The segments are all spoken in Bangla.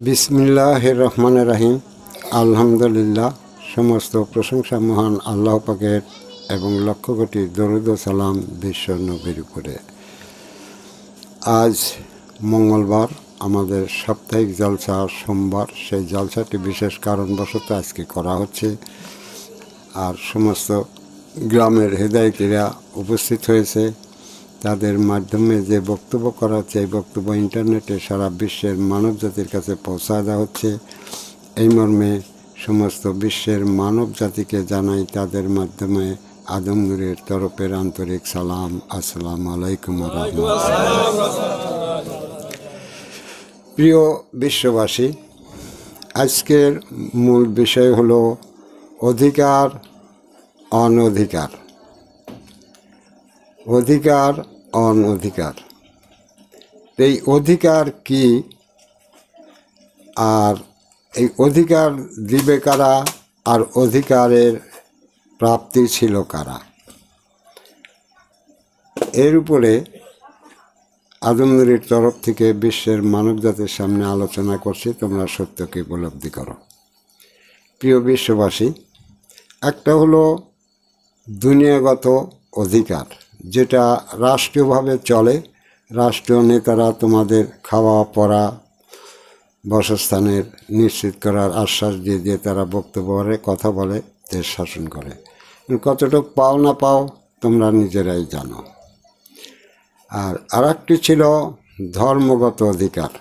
বিসমিল্লাহির রহমানির রহিম। আলহামদুলিল্লাহ, সমস্ত প্রশংসা মহান আল্লাহ পাকের এবং লক্ষ কোটি দরুদ ও সালাম বিশ্ব নবীর উপরে। আজ মঙ্গলবার, আমাদের সাপ্তাহিক জলসা সোমবার। সেই জলসাটি বিশেষ কারণবশত আজকে করা হচ্ছে, আর সমস্ত গ্রামের হেদায়েতিরা উপস্থিত হয়েছে। তাদের মাধ্যমে যে বক্তব্য করা হচ্ছে, এই বক্তব্য ইন্টারনেটে সারা বিশ্বের মানব জাতির কাছে পৌঁছা দেওয়া হচ্ছে। এই মর্মে সমস্ত বিশ্বের মানব জাতিকে জানাই তাদের মাধ্যমে আদম নূরের তরফের আন্তরিক সালাম। আসসালামু আলাইকুম ওয়া রাহমাতুল্লাহ। প্রিয় বিশ্ববাসী, আজকের মূল বিষয় হলো অধিকার অনধিকার। অধিকার অনধিকার, এই অধিকার কি, আর এই অধিকার দিবে কারা, আর অধিকারের প্রাপ্তি ছিল কারা, এর উপরে আদম নূরের তরফ থেকে বিশ্বের মানবজাতির সামনে আলোচনা করছি। তোমরা সত্যকে উপলব্ধি করো। প্রিয় বিশ্ববাসী, একটা হলো দুনিয়াগত অধিকার, যেটা রাষ্ট্রীয়ভাবে চলে। রাষ্ট্রীয় নেতারা তোমাদের খাওয়া পড়া বাসস্থানের নিশ্চিত করার আশ্বাস দিয়ে দিয়ে তারা বক্তব্য করে, কথা বলে, দেশ শাসন করে। কতটুকু পাও না পাও তোমরা নিজেরাই জানো। আর একটি ছিল ধর্মগত অধিকার।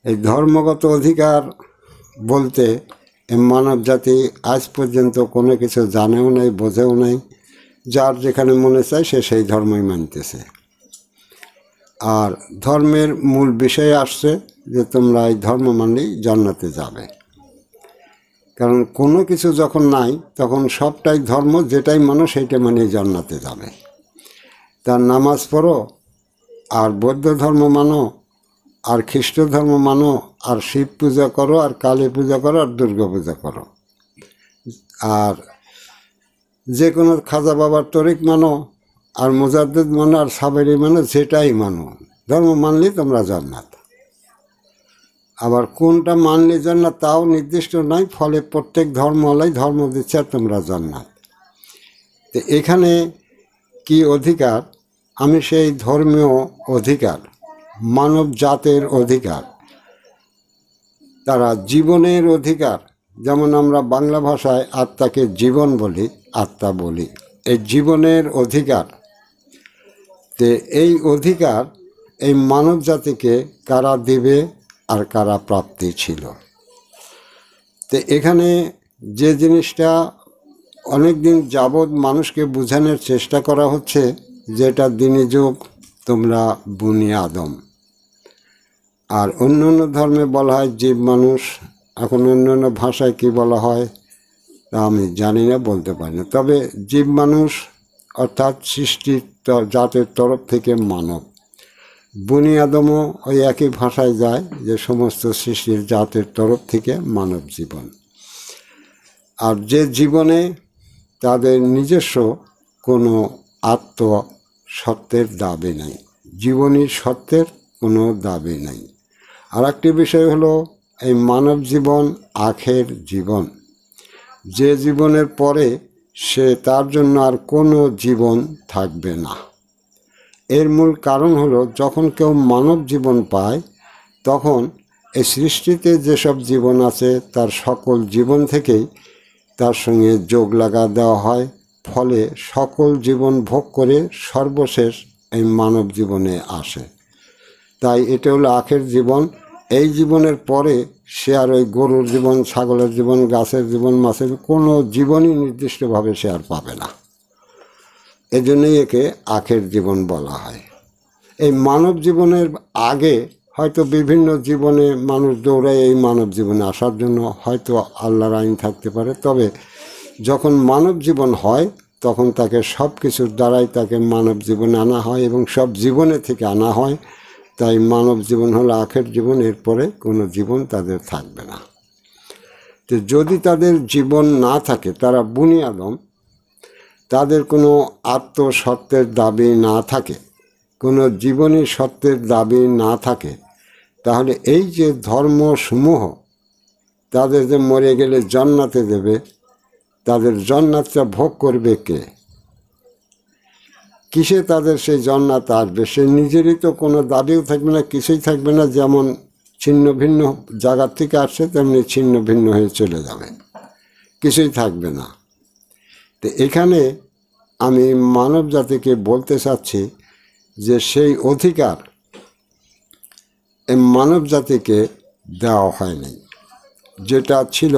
এই ধর্মগত অধিকার বলতে মানব জাতি আজ পর্যন্ত কোনো কিছু জানেও নাই, বোঝেও নাই। যার যেখানে মনে চায় সে সেই ধর্মই মানতেছে। আর ধর্মের মূল বিষয় আসছে যে তোমরা এই ধর্ম মানলেই জান্নাতে যাবে। কারণ কোনো কিছু যখন নাই তখন সবটাই ধর্ম, যেটাই মানো সেইটা মানেই জান্নাতে যাবে। তার নামাজ পড়ো, আর বৌদ্ধ ধর্ম মানো, আর খ্রিস্ট ধর্ম মানো, আর শিব পূজা করো, আর কালী পূজা করো, আর দুর্গা পূজা করো, আর যে কোনো খাজা বাবার তরিক মানো, আর মুজাদ্দিদ মানো, আর সাবেরি মানো, যেটাই মানো, ধর্ম মানলেই তোমরা জান্নাত। আবার কোনটা মানলে জান্নাত তাও নির্দিষ্ট নয়, ফলে প্রত্যেক ধর্মওয়ালাই ধর্ম দিচ্ছে আর তোমরা জান্নাত। তো এখানে কি অধিকার? আমি সেই ধর্মীয় অধিকার, মানব জাতের অধিকার, তারা জীবনের অধিকার। যেমন আমরা বাংলা ভাষায় আত্মাকে জীবন বলি, আত্মা বলি, এই জীবনের অধিকার। তো এই অধিকার এই মানব জাতিকে কারা দিবে আর কারা প্রাপ্তি ছিল? তো এখানে যে জিনিসটা অনেক দিন যাবৎ মানুষকে বোঝানোর চেষ্টা করা হচ্ছে, যেটা দিনী যুগ, তোমরা বনি আদম। আর অন্য অন্য ধর্মে বলা হয় জীব মানুষ। এখন অন্য অন্য ভাষায় কী বলা হয় তা আমি জানি না, বলতে পারি না। তবে জীব মানুষ অর্থাৎ সৃষ্টির জাতের তরফ থেকে মানব। বনি আদমও ওই একই ভাষায় যায়, যে সমস্ত সৃষ্টির জাতের তরফ থেকে মানব জীবন। আর যে জীবনে তাদের নিজস্ব কোনো আত্মসত্ত্বের দাবি নেই, জীবনী সত্ত্বের কোনো দাবি নেই। আর একটি বিষয় হলো এই মানব জীবন আখের জীবন, যে জীবনের পরে সে তার জন্য আর কোনো জীবন থাকবে না। এর মূল কারণ হলো যখন কেউ মানব জীবন পায়, তখন এই সৃষ্টিতে যেসব জীবন আছে তার সকল জীবন থেকেই তার সঙ্গে যোগ লাগা দেওয়া হয়। ফলে সকল জীবন ভোগ করে সর্বশেষ এই মানব জীবনে আসে। তাই এটা হলো আখের জীবন। এই জীবনের পরে সে আর ওই গরুর জীবন, ছাগলের জীবন, গাছের জীবন, মাছের কোনো জীবনই নির্দিষ্টভাবে সে আর পাবে না। এজন্যই একে আখের জীবন বলা হয়। এই মানব জীবনের আগে হয়তো বিভিন্ন জীবনে মানুষ দৌড়ায় এই মানব জীবনে আসার জন্য, হয়তো আল্লাহর আইন থাকতে পারে। তবে যখন মানব জীবন হয় তখন তাকে সব কিছুর দ্বারাই তাকে মানব জীবনে আনা হয়, এবং সব জীবনে থেকে আনা হয়। তাই মানব জীবন হলো আখের জীবন, এরপরে কোনো জীবন তাদের থাকবে না। তো যদি তাদের জীবন না থাকে, তারা বনি আদম, তাদের কোনো আত্মসত্ত্বের দাবি না থাকে, কোনো জীবনী সত্ত্বের দাবি না থাকে, তাহলে এই যে ধর্মসমূহ তাদের যে মরে গেলে জান্নাতে দেবে, তাদের জান্নাতটা ভোগ করবে কে? কিসে তাদের সেই জান্নাত আসবে? সে নিজেরই তো কোনো দাবিও থাকবে না, কিছুই থাকবে না। যেমন ছিন্ন ভিন্ন জায়গার থেকে আসছে তেমনি ছিন্ন ভিন্ন হয়ে চলে যাবে, কিছুই থাকবে না। তো এখানে আমি মানব জাতিকে বলতে চাচ্ছি যে সেই অধিকার এই মানব জাতিকে দেওয়া হয়নি, যেটা ছিল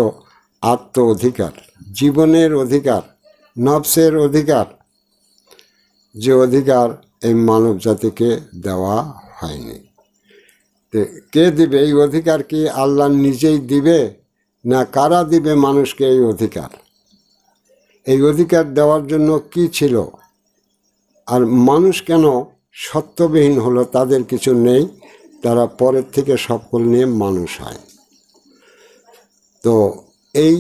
আত্ম অধিকার, জীবনের অধিকার, নফসের অধিকার, যে অধিকার এই মানব জাতিকে দেওয়া হয়নি। তো কে দিবে এই অধিকার? কি আল্লাহ নিজেই দিবে, না কারা দিবে মানুষকে এই অধিকার? এই অধিকার দেওয়ার জন্য কি ছিল? আর মানুষ কেন সত্যবিহীন হলো? তাদের কিছু নেই, তারা পরের থেকে সকল নিয়ে মানুষ হয়। তো এই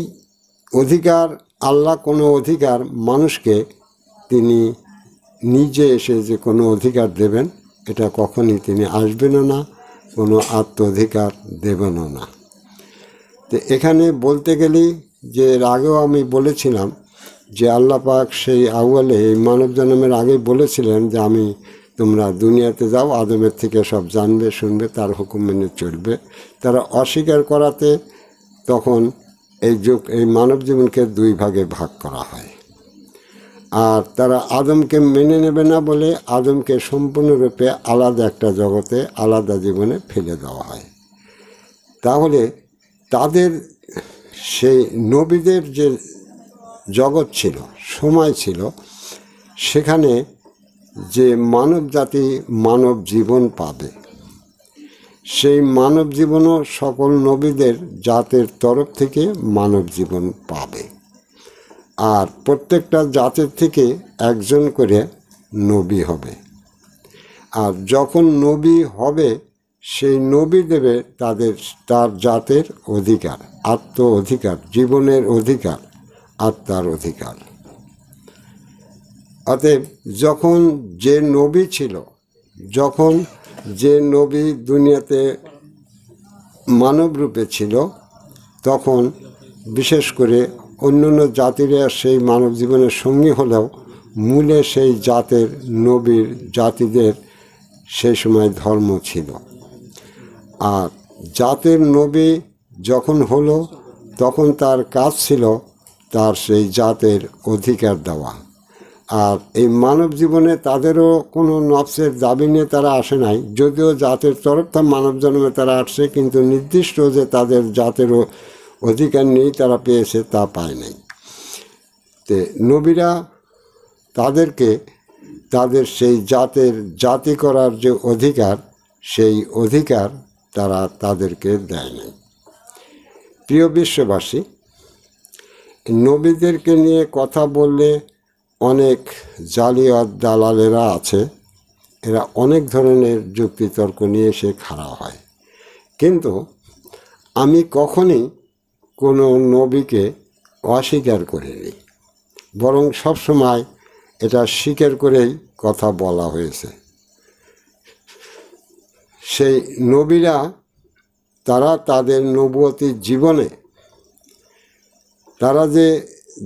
অধিকার, আল্লাহ কোনো অধিকার মানুষকে তিনি নিজে এসে যে কোনো অধিকার দেবেন, এটা কখনই তিনি আসবেনও না, কোনো আত্ম অধিকার দেবেনও না। তো এখানে বলতে গেলেই যে এর আগেও আমি বলেছিলাম যে আল্লাহ পাক সেই আউয়ালে এই মানব জন্মের আগেই বলেছিলেন যে তোমরা দুনিয়াতে যাও, আদমের থেকে সব জানবে শুনবে, তার হুকুম মেনে চলবে। তারা অস্বীকার করাতে তখন এই মানব জীবনকে দুই ভাগে ভাগ করা হয়। আর তারা আদমকে মেনে নেবে না বলে আদমকে সম্পূর্ণরূপে আলাদা একটা জগতে, আলাদা জীবনে ফেলে দেওয়া হয়। তাহলে তাদের সেই নবীদের যে জগৎ ছিল, সময় ছিল, সেখানে যে মানব জাতি মানব জীবন পাবে, সেই মানব জীবনও সকল নবীদের জাতের তরফ থেকে মানব জীবন পাবে। আর প্রত্যেকটা জাতের থেকে একজন করে নবী হবে। আর যখন নবী হবে, সেই নবী দেবে তার জাতের অধিকার, আত্ম অধিকার, জীবনের অধিকার, আত্মার অধিকার। অতএব যখন যে নবী ছিল, যখন যে নবী দুনিয়াতে মানব রূপে ছিল, তখন বিশেষ করে অন্যান্য জাতিরা সেই মানব জীবনের সঙ্গী হলেও মূলে সেই জাতের নবীর জাতিদের সেই সময় ধর্ম ছিল। আর জাতের নবী যখন হলো, তখন তার কাজ ছিল তার সেই জাতের অধিকার দেওয়া। আর এই মানব জীবনে তাদেরও কোনো নফসের দাবি নিয়ে তারা আসে নাই, যদিও জাতের তরফটা মানব জন্মে তারা আসছে, কিন্তু নির্দিষ্ট যে তাদের জাতেরও অধিকার নেই তারা পেয়েছে, তা পায় নাই। তে নবীরা তাদেরকে তাদের সেই জাতি করার যে অধিকার, সেই অধিকার তারা তাদেরকে দেয় নাই। প্রিয় বিশ্ববাসী, নবীদেরকে নিয়ে কথা বললে অনেক জালিয়াত দালালেরা আছে, এরা অনেক ধরনের যুক্তিতর্ক নিয়ে এসে খাড়া হয়। কিন্তু আমি কখনই কোনো নবীকে অস্বীকার করিনি, বরং সবসময় এটা স্বীকার করেই কথা বলা হয়েছে। সেই নবীরা তারা তাদের নবুয়তি জীবনে তারা যে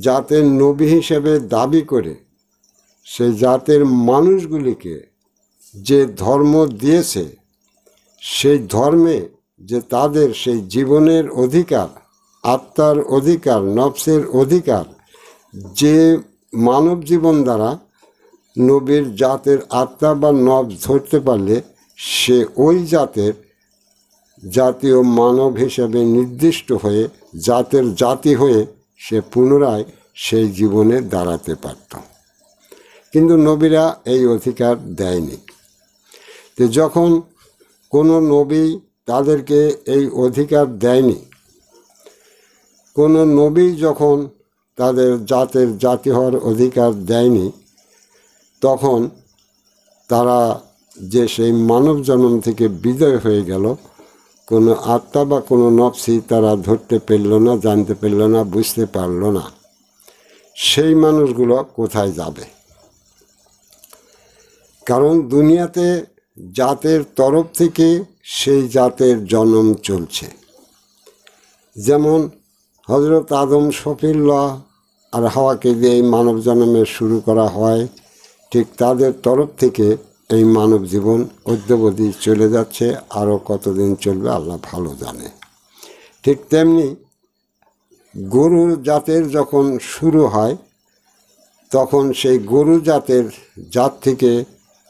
জাতের নবী হিসেবে দাবি করে সেই জাতের মানুষগুলিকে যে ধর্ম দিয়েছে, সেই ধর্মে যে তাদের সেই জীবনের অধিকার, আত্মার অধিকার, নফসের অধিকার, যে মানব জীবন দ্বারা নবীর জাতের আত্মা বা নফস ধরতে পারলে সে ওই জাতের জাতীয় মানব হিসেবে নির্দিষ্ট হয়ে, জাতের জাতি হয়ে সে পুনরায় সেই জীবনে দাঁড়াতে পারত। কিন্তু নবীরা এই অধিকার দেয়নি। তো যখন কোনো নবী তাদেরকে এই অধিকার দেয়নি, কোনো নবী যখন তাদের জাতের জাতি হওয়ার অধিকার দেয়নি, তখন তারা যে সেই মানব জন্ম থেকে বিদায় হয়ে গেল, কোনো আত্মা বা কোনো নফসি তারা ধরতে পারল না, জানতে পারল না, বুঝতে পারল না। সেই মানুষগুলো কোথায় যাবে? কারণ দুনিয়াতে জাতের তরফ থেকে সেই জাতের জন্ম চলছে। যেমন হযরত আদম শফিউল্লাহ আর হাওয়াকে দিয়ে এই মানব জন্মের শুরু করা হয়, ঠিক তাদের তরফ থেকে এই মানব জীবন অদ্যাবধি চলে যাচ্ছে। আরও কতদিন চলবে আল্লাহ ভালো জানে। ঠিক তেমনি গরু জাতের যখন শুরু হয়, তখন সেই গরু জাতের জাত থেকে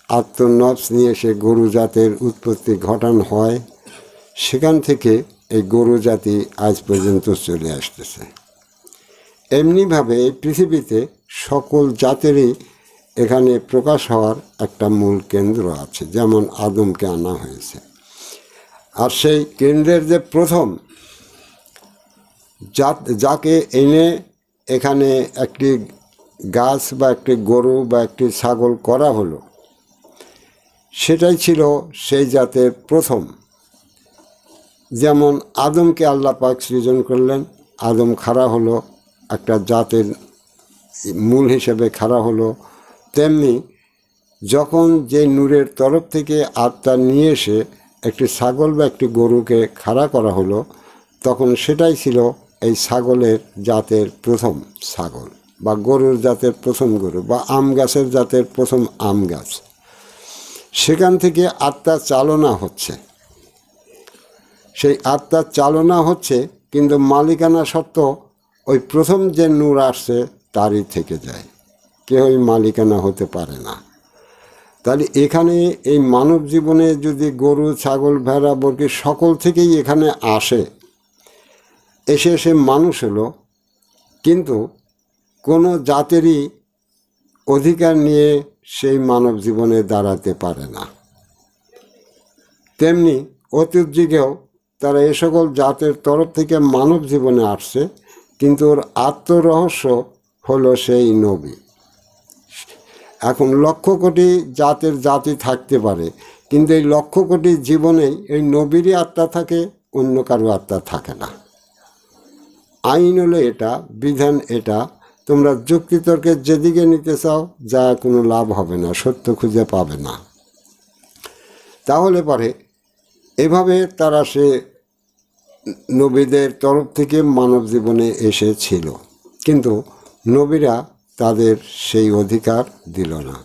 আত্মনফস নিয়ে সে গরু জাতের উৎপত্তি ঘটানো হয়। সেখান থেকে এই গরু জাতি আজ পর্যন্ত চলে আসতেছে। এমনিভাবে এই পৃথিবীতে সকল জাতেরই এখানে প্রকাশ হওয়ার একটা মূল কেন্দ্র আছে। যেমন আদমকে আনা হয়েছে, আর সেই কেন্দ্রের যে প্রথম যাকে এনে এখানে একটি গাছ বা একটি গরু বা একটি ছাগল করা হলো, সেটাই ছিল সেই জাতের প্রথম। যেমন আদমকে আল্লাহ পাক সৃজন করলেন, আদম খাড়া হলো, একটা জাতের মূল হিসেবে খাড়া হলো। তেমনি যখন যে নূরের তরফ থেকে আত্মা নিয়ে এসে একটি ছাগল বা একটি গরুকে খাড়া করা হলো, তখন সেটাই ছিল এই ছাগলের জাতের প্রথম ছাগল, বা গরুর জাতের প্রথম গরু, বা আম গাছের জাতের প্রথম আম গাছ। সেখান থেকে আত্মার চালনা হচ্ছে। সেই আত্মার চালনা হচ্ছে, কিন্তু মালিকানা সত্ত্ব ওই প্রথম যে নূর আসছে তারই থেকে যায়, কেউই মালিকানা হতে পারে না। তাহলে এখানে এই মানব জীবনে যদি গরু, ছাগল, ভেড়া, বর্গি সকল থেকেই এখানে আসে, এসে এসে মানুষ হলো, কিন্তু কোনো জাতেরই অধিকার নিয়ে সেই মানব জীবনে দাঁড়াতে পারে না। তেমনি অতীত যুগেও তারা এ সকল জাতের তরফ থেকে মানব জীবনে আসছে, কিন্তু ওর আত্মরহস্য হলো সেই নবী। এখন লক্ষ কোটি জাতের জাতি থাকতে পারে, কিন্তু এই লক্ষ কোটি জীবনেই এই নবীরই আত্মা থাকে, অন্য কারো আত্মা থাকে না। আইন হলো এটা, বিধান এটা। তোমরা যুক্তিতর্কের যেদিকে নিতে চাও, যা কোনো লাভ হবে না, সত্য খুঁজে পাবে না। তাহলে পরে এভাবে তারা সে নবীদের তরফ থেকে মানব জীবনে এসেছিল, কিন্তু নবীরা তাদের সেই অধিকার দিল না।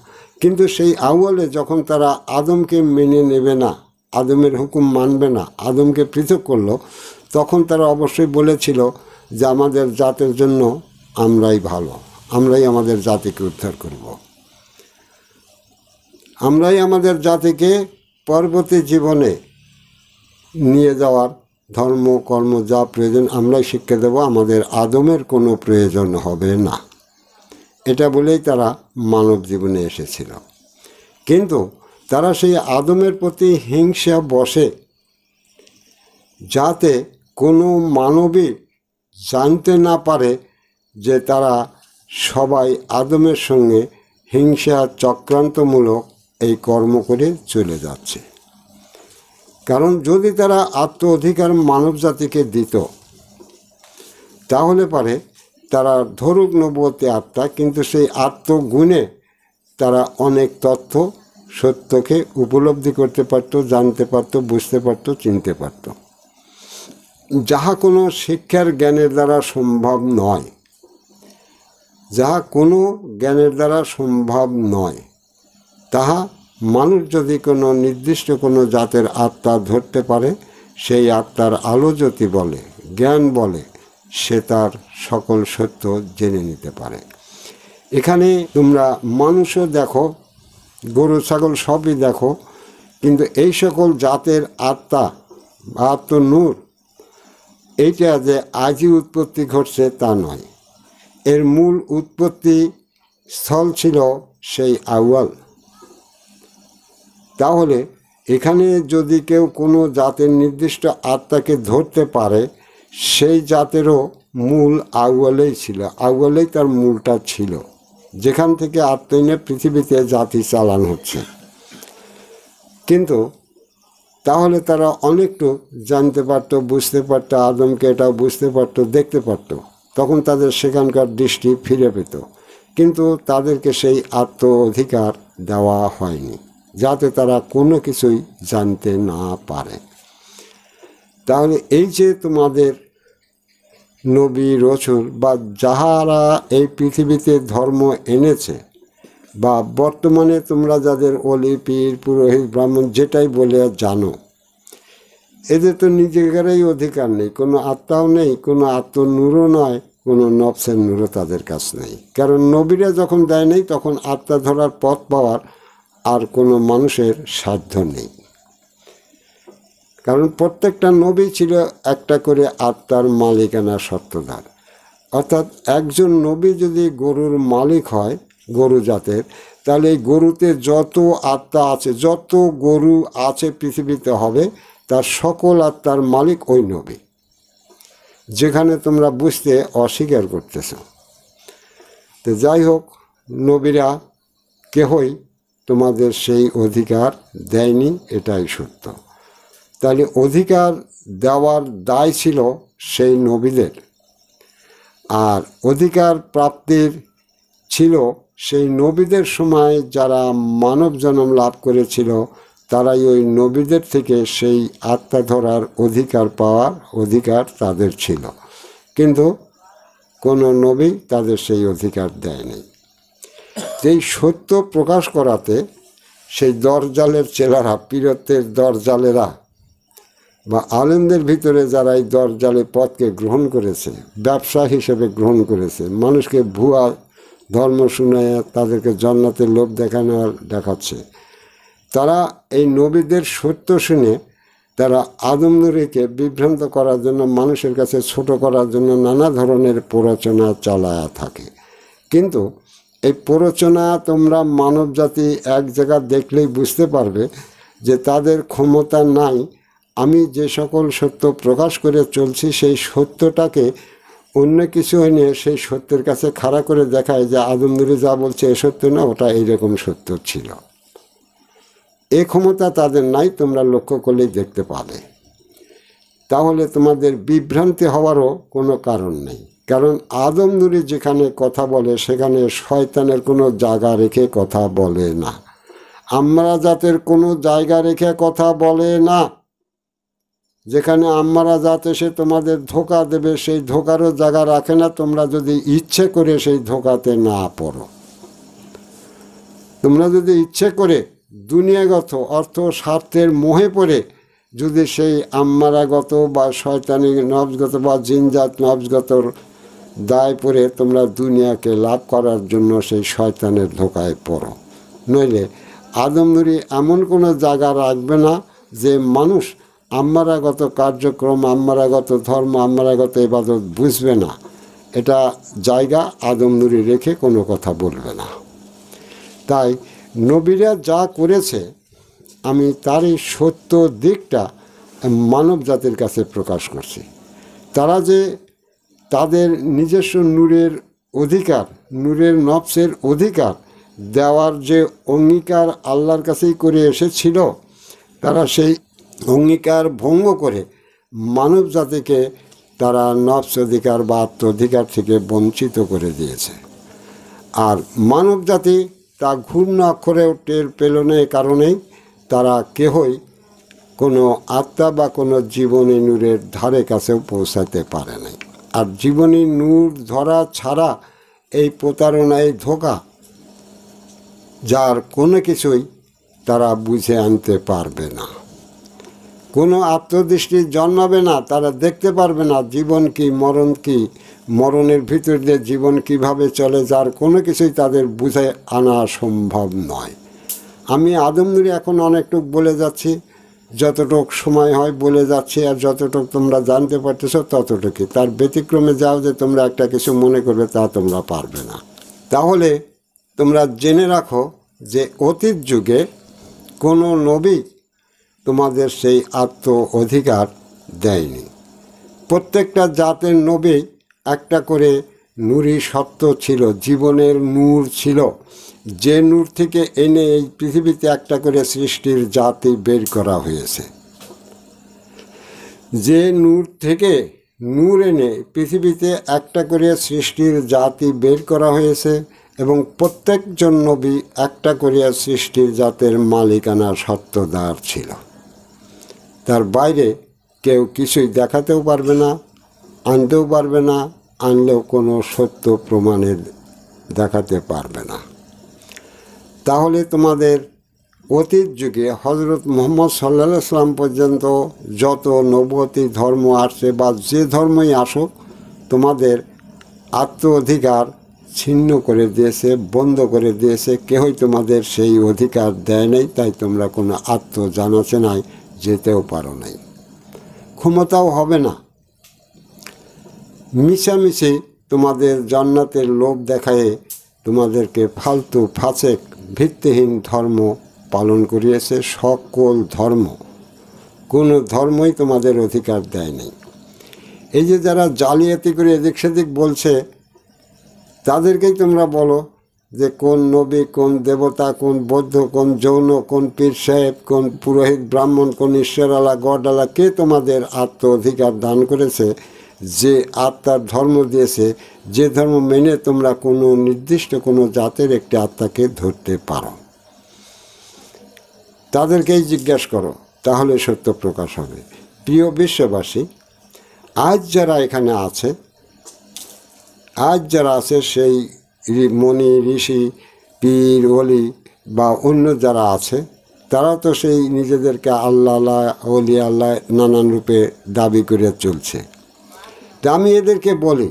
কিন্তু সেই আউয়ালে যখন তারা আদমকে মেনে নেবে না, আদমের হুকুম মানবে না, আদমকে পৃথক করলো, তখন তারা অবশ্যই বলেছিল যে আমাদের জাতের জন্য আমরাই ভালো, আমরাই আমাদের জাতিকে উদ্ধার করব, আমরাই আমাদের জাতিকে পরবর্তী জীবনে নিয়ে যাওয়ার ধর্ম কর্ম যা প্রয়োজন আমরাই শিক্ষা দেব, আমাদের আদমের কোনো প্রয়োজন হবে না। এটা বলেই তারা মানব জীবনে এসেছিল। কিন্তু তারা সেই আদমের প্রতি হিংসা বশে, যাতে কোনো মানবী জানতে না পারে যে তারা সবাই আদমের সঙ্গে হিংসা চক্রান্তমূলক এই কর্ম করে চলে যাচ্ছে। কারণ যদি তারা আত্ম অধিকার মানব জাতিকে দিত, তাহলে পারে তারা ধরুক নবুয়তে আত্মা, কিন্তু সেই আত্মগুণে তারা অনেক তথ্য সত্যকে উপলব্ধি করতে পারত, জানতে পারত, বুঝতে পারত, চিনতে পারত, যাহা কোনো শিক্ষার জ্ঞানের দ্বারা সম্ভব নয়, যাহা কোনো জ্ঞানের দ্বারা সম্ভব নয়। তাহা মানুষ যদি কোনো নির্দিষ্ট কোনো জাতের আত্মা ধরতে পারে, সেই আত্মার আলোজ্যোতি বলে, জ্ঞান বলে, সে তার সকল সত্য জেনে নিতে পারে। এখানে তোমরা মানুষও দেখো, গরু ছাগল সবই দেখো, কিন্তু এই সকল জাতের আত্মা বা আত্মনূর, এইটা যে আজই উৎপত্তি ঘটছে তা নয়। এর মূল উৎপত্তি স্থল ছিল সেই আউয়াল। তাহলে এখানে যদি কেউ কোনো জাতের নির্দিষ্ট আত্মাকে ধরতে পারে, সেই জাতেরও মূল আউয়ালেই ছিল, আউয়ালেই তার মূলটা ছিল, যেখান থেকে আত্মা এনে পৃথিবীতে জাতি চালানো হচ্ছে। কিন্তু তাহলে তারা অনেকটু জানতে পারত, বুঝতে পারত, আদমকে এটাও বুঝতে পারত, দেখতে পারত, তখন তাদের সেখানকার দৃষ্টি ফিরে পেত। কিন্তু তাদেরকে সেই আত্ম অধিকার দেওয়া হয়নি, যাতে তারা কোনো কিছুই জানতে না পারে। তাহলে এই যে তোমাদের নবী রসুল বা যাহারা এই পৃথিবীতে ধর্ম এনেছে, বা বর্তমানে তোমরা যাদের অলি পীর পুরোহিত ব্রাহ্মণ যেটাই বলে জানো, এদের তো নিজেদেরই অধিকার নেই, কোনো আত্মাও নেই, কোনো আত্মনূরও নয়, কোনো নফসের নূরও তাদের কাছ নেই। কারণ নবীরা যখন দেয় নেই তখন আত্মা ধরার পথ পাওয়ার আর কোনো মানুষের সাধ্য নেই। কারণ প্রত্যেকটা নবী ছিল একটা করে আত্মার মালিকানা সত্ত্বধার। অর্থাৎ একজন নবী যদি গরুর মালিক হয়, গরু জাতের, তাহলে এই গরুতে যত আত্মা আছে, যত গরু আছে পৃথিবীতে হবে, তার সকল আত্মার মালিক ওই নবী। যেখানে তোমরা বুঝতে অস্বীকার করতেছ। তো যাই হোক, নবীরা কেহই তোমাদের সেই অধিকার দেয়নি, এটাই সত্য। তাহলে অধিকার দেওয়ার দায় ছিল সেই নবীদের, আর অধিকার প্রাপ্তির ছিল সেই নবীদের সময় যারা মানব জন্ম লাভ করেছিল, তারাই ওই নবীদের থেকে সেই আত্মা ধরার অধিকার পাওয়ার অধিকার তাদের ছিল, কিন্তু কোনো নবী তাদের সেই অধিকার দেয়নি। এই সত্য প্রকাশ করাতে সেই দরজালের চেলারা, পীরত্বের দরজালেরা বা আলেমদের ভিতরে যারা এই দরজালে পথকে গ্রহণ করেছে, ব্যবসা হিসেবে গ্রহণ করেছে, মানুষকে ভুয়া ধর্ম শুনে তাদেরকে জান্নাতের লোভ দেখাচ্ছে, তারা এই নবীদের সত্য শুনে তারা আদম নূরীকে বিভ্রান্ত করার জন্য, মানুষের কাছে ছোট করার জন্য নানা ধরনের প্ররোচনা চালায়া থাকে। কিন্তু এই প্ররোচনা তোমরা মানব জাতি এক জায়গা দেখলেই বুঝতে পারবে যে তাদের ক্ষমতা নাই। আমি যে সকল সত্য প্রকাশ করে চলছি, সেই সত্যটাকে অন্য কিছু এনে সেই সত্যের কাছে খাড়া করে দেখায় যে আদম নূরী যা বলছে এ সত্য না, ওটা এইরকম সত্য ছিল। এ ক্ষমতা তাদের নাই, তোমরা লক্ষ্য করলেই দেখতে পাবে। তাহলে তোমাদের বিভ্রান্তি হওয়ারও কোনো কারণ নেই। কারণ আদম নূরী যেখানে কথা বলে সেখানে শয়তানের কোনো জায়গা রেখে কথা বলে না, আমরা জাতের কোনো জায়গা রেখে কথা বলে না। যেখানে আমরা জাত এসে তোমাদের ধোঁকা দেবে, সেই ধোঁকারও জায়গা রাখে না, তোমরা যদি ইচ্ছে করে সেই ধোঁকাতে না পড়ো। তোমরা যদি ইচ্ছে করে দুনিয়াগত অর্থ স্বার্থের মোহে পড়ে যদি সেই আম্মারাগত বা শয়তানি নবজগত বা জিনজাত নবজগতর দায় পড়ে তোমরা দুনিয়াকে লাভ করার জন্য সেই শয়তানের ধোঁকায় পড়ো, নইলে আদম নূরী এমন কোনো জায়গা রাখবে না যে মানুষ আম্মারাগত কার্যক্রম, আম্মারাগত ধর্ম, আম্মারাগত ইবাদত বুঝবে না, এটা জায়গা আদম নূরী রেখে কোনো কথা বলবে না। তাই নবীরা যা করেছে আমি তারই সত্য দিকটা মানব জাতির কাছে প্রকাশ করছি। তারা যে তাদের নিজস্ব নূরের অধিকার, নূরের নফসের অধিকার দেওয়ার যে অঙ্গীকার আল্লাহর কাছেই করে এসেছিল, তারা সেই অঙ্গীকার ভঙ্গ করে মানব জাতিকে তারা নফস অধিকার বা আত্ম অধিকার থেকে বঞ্চিত করে দিয়েছে। আর মানব জাতি তা ঘূর্ণ অক্ষরেও টের পেল না, এ কারণেই তারা কেহই কোনো আত্মা বা কোনো জীবনী নূরের ধারে কাছেও পৌঁছাতে পারে নাই। আর জীবনী নূর ধরা ছাড়া এই প্রতারণা, এই ধোঁকা, যার কোনো কিছুই তারা বুঝে আনতে পারবে না, কোনো আত্মদৃষ্টি জন্মাবে না, তারা দেখতে পারবে না জীবন কি, মরণ কি, মরণের ভিতর দিয়ে জীবন কিভাবে চলে, যার কোনো কিছুই তাদের বুঝে আনা সম্ভব নয়। আমি আদম নূরী এখন অনেকটুকু বলে যাচ্ছি, যতটুক সময় হয় বলে যাচ্ছি, আর যতটুকু তোমরা জানতে পারতেছ ততটুকুই। তার ব্যতিক্রমে যাও যে তোমরা একটা কিছু মনে করবে, তা তোমরা পারবে না। তাহলে তোমরা জেনে রাখো যে অতীত যুগে কোনো নবী তোমাদের সেই আত্ম অধিকার দেয়নি। প্রত্যেকটা জাতের নবী একটা করে নূরী সত্য ছিল, জীবনের নূর ছিল, যে নূর থেকে এনে এই পৃথিবীতে একটা করে সৃষ্টির জাতি বের করা হয়েছে। যে নূর থেকে নূর এনে পৃথিবীতে একটা করে সৃষ্টির জাতি বের করা হয়েছে, এবং প্রত্যেকজন নবী একটা করিয়া সৃষ্টির জাতের মালিকানা সত্ত্বদার ছিল। তার বাইরে কেউ কিছুই দেখাতেও পারবে না, আনতেও পারবে না, আনলেও কোনো সত্য প্রমাণের দেখাতে পারবে না। তাহলে তোমাদের অতীত যুগে হজরত মুহাম্মদ সাল্লাল্লাহু আলাইহি সাল্লাম পর্যন্ত যত নবুয়তি ধর্ম আসছে বা যে ধর্মই আসুক, তোমাদের আত্ম অধিকার ছিন্ন করে দিয়েছে, বন্ধ করে দিয়েছে। কেউই তোমাদের সেই অধিকার দেয় নাই, তাই তোমরা কোনো আত্ম জানাশোনায় যেতেও পারো নাই, ক্ষমতাও হবে না। মিশামিশি তোমাদের জান্নাতের লোভ দেখায়ে তোমাদেরকে ফালতু ফাসেক ভিত্তিহীন ধর্ম পালন করিয়েছে। সকল ধর্ম, কোনো ধর্মই তোমাদের অধিকার দেয় নাই। এই যে যারা জালিয়াতি করে এদিক সেদিক বলছে, তাদেরকেই তোমরা বলো যে কোন নবী, কোন দেবতা, কোন বৌদ্ধ, কোন জৈন, কোন পীর সাহেব, কোন পুরোহিত, ব্রাহ্মণ, কোন ঈশ্বরালা, গডালা, কে তোমাদের আত্ম অধিকার দান করেছে, যে আত্মার ধর্ম দিয়েছে, যে ধর্ম মেনে তোমরা কোনো নির্দিষ্ট কোনো জাতের একটি আত্মাকে ধরতে পারো। তাদেরকেই জিজ্ঞাসা করো, তাহলে সত্য প্রকাশ হবে। প্রিয় বিশ্ববাসী, আজ যারা এখানে আছে, সেই মণি, ঋষি, পীর, ওলি বা অন্য যারা আছে, তারা তো সেই নিজেদেরকে আল্লাহ, ওলি আল্লাহ নানান রূপে দাবি করে চলছে। তা আমি এদেরকে বলি,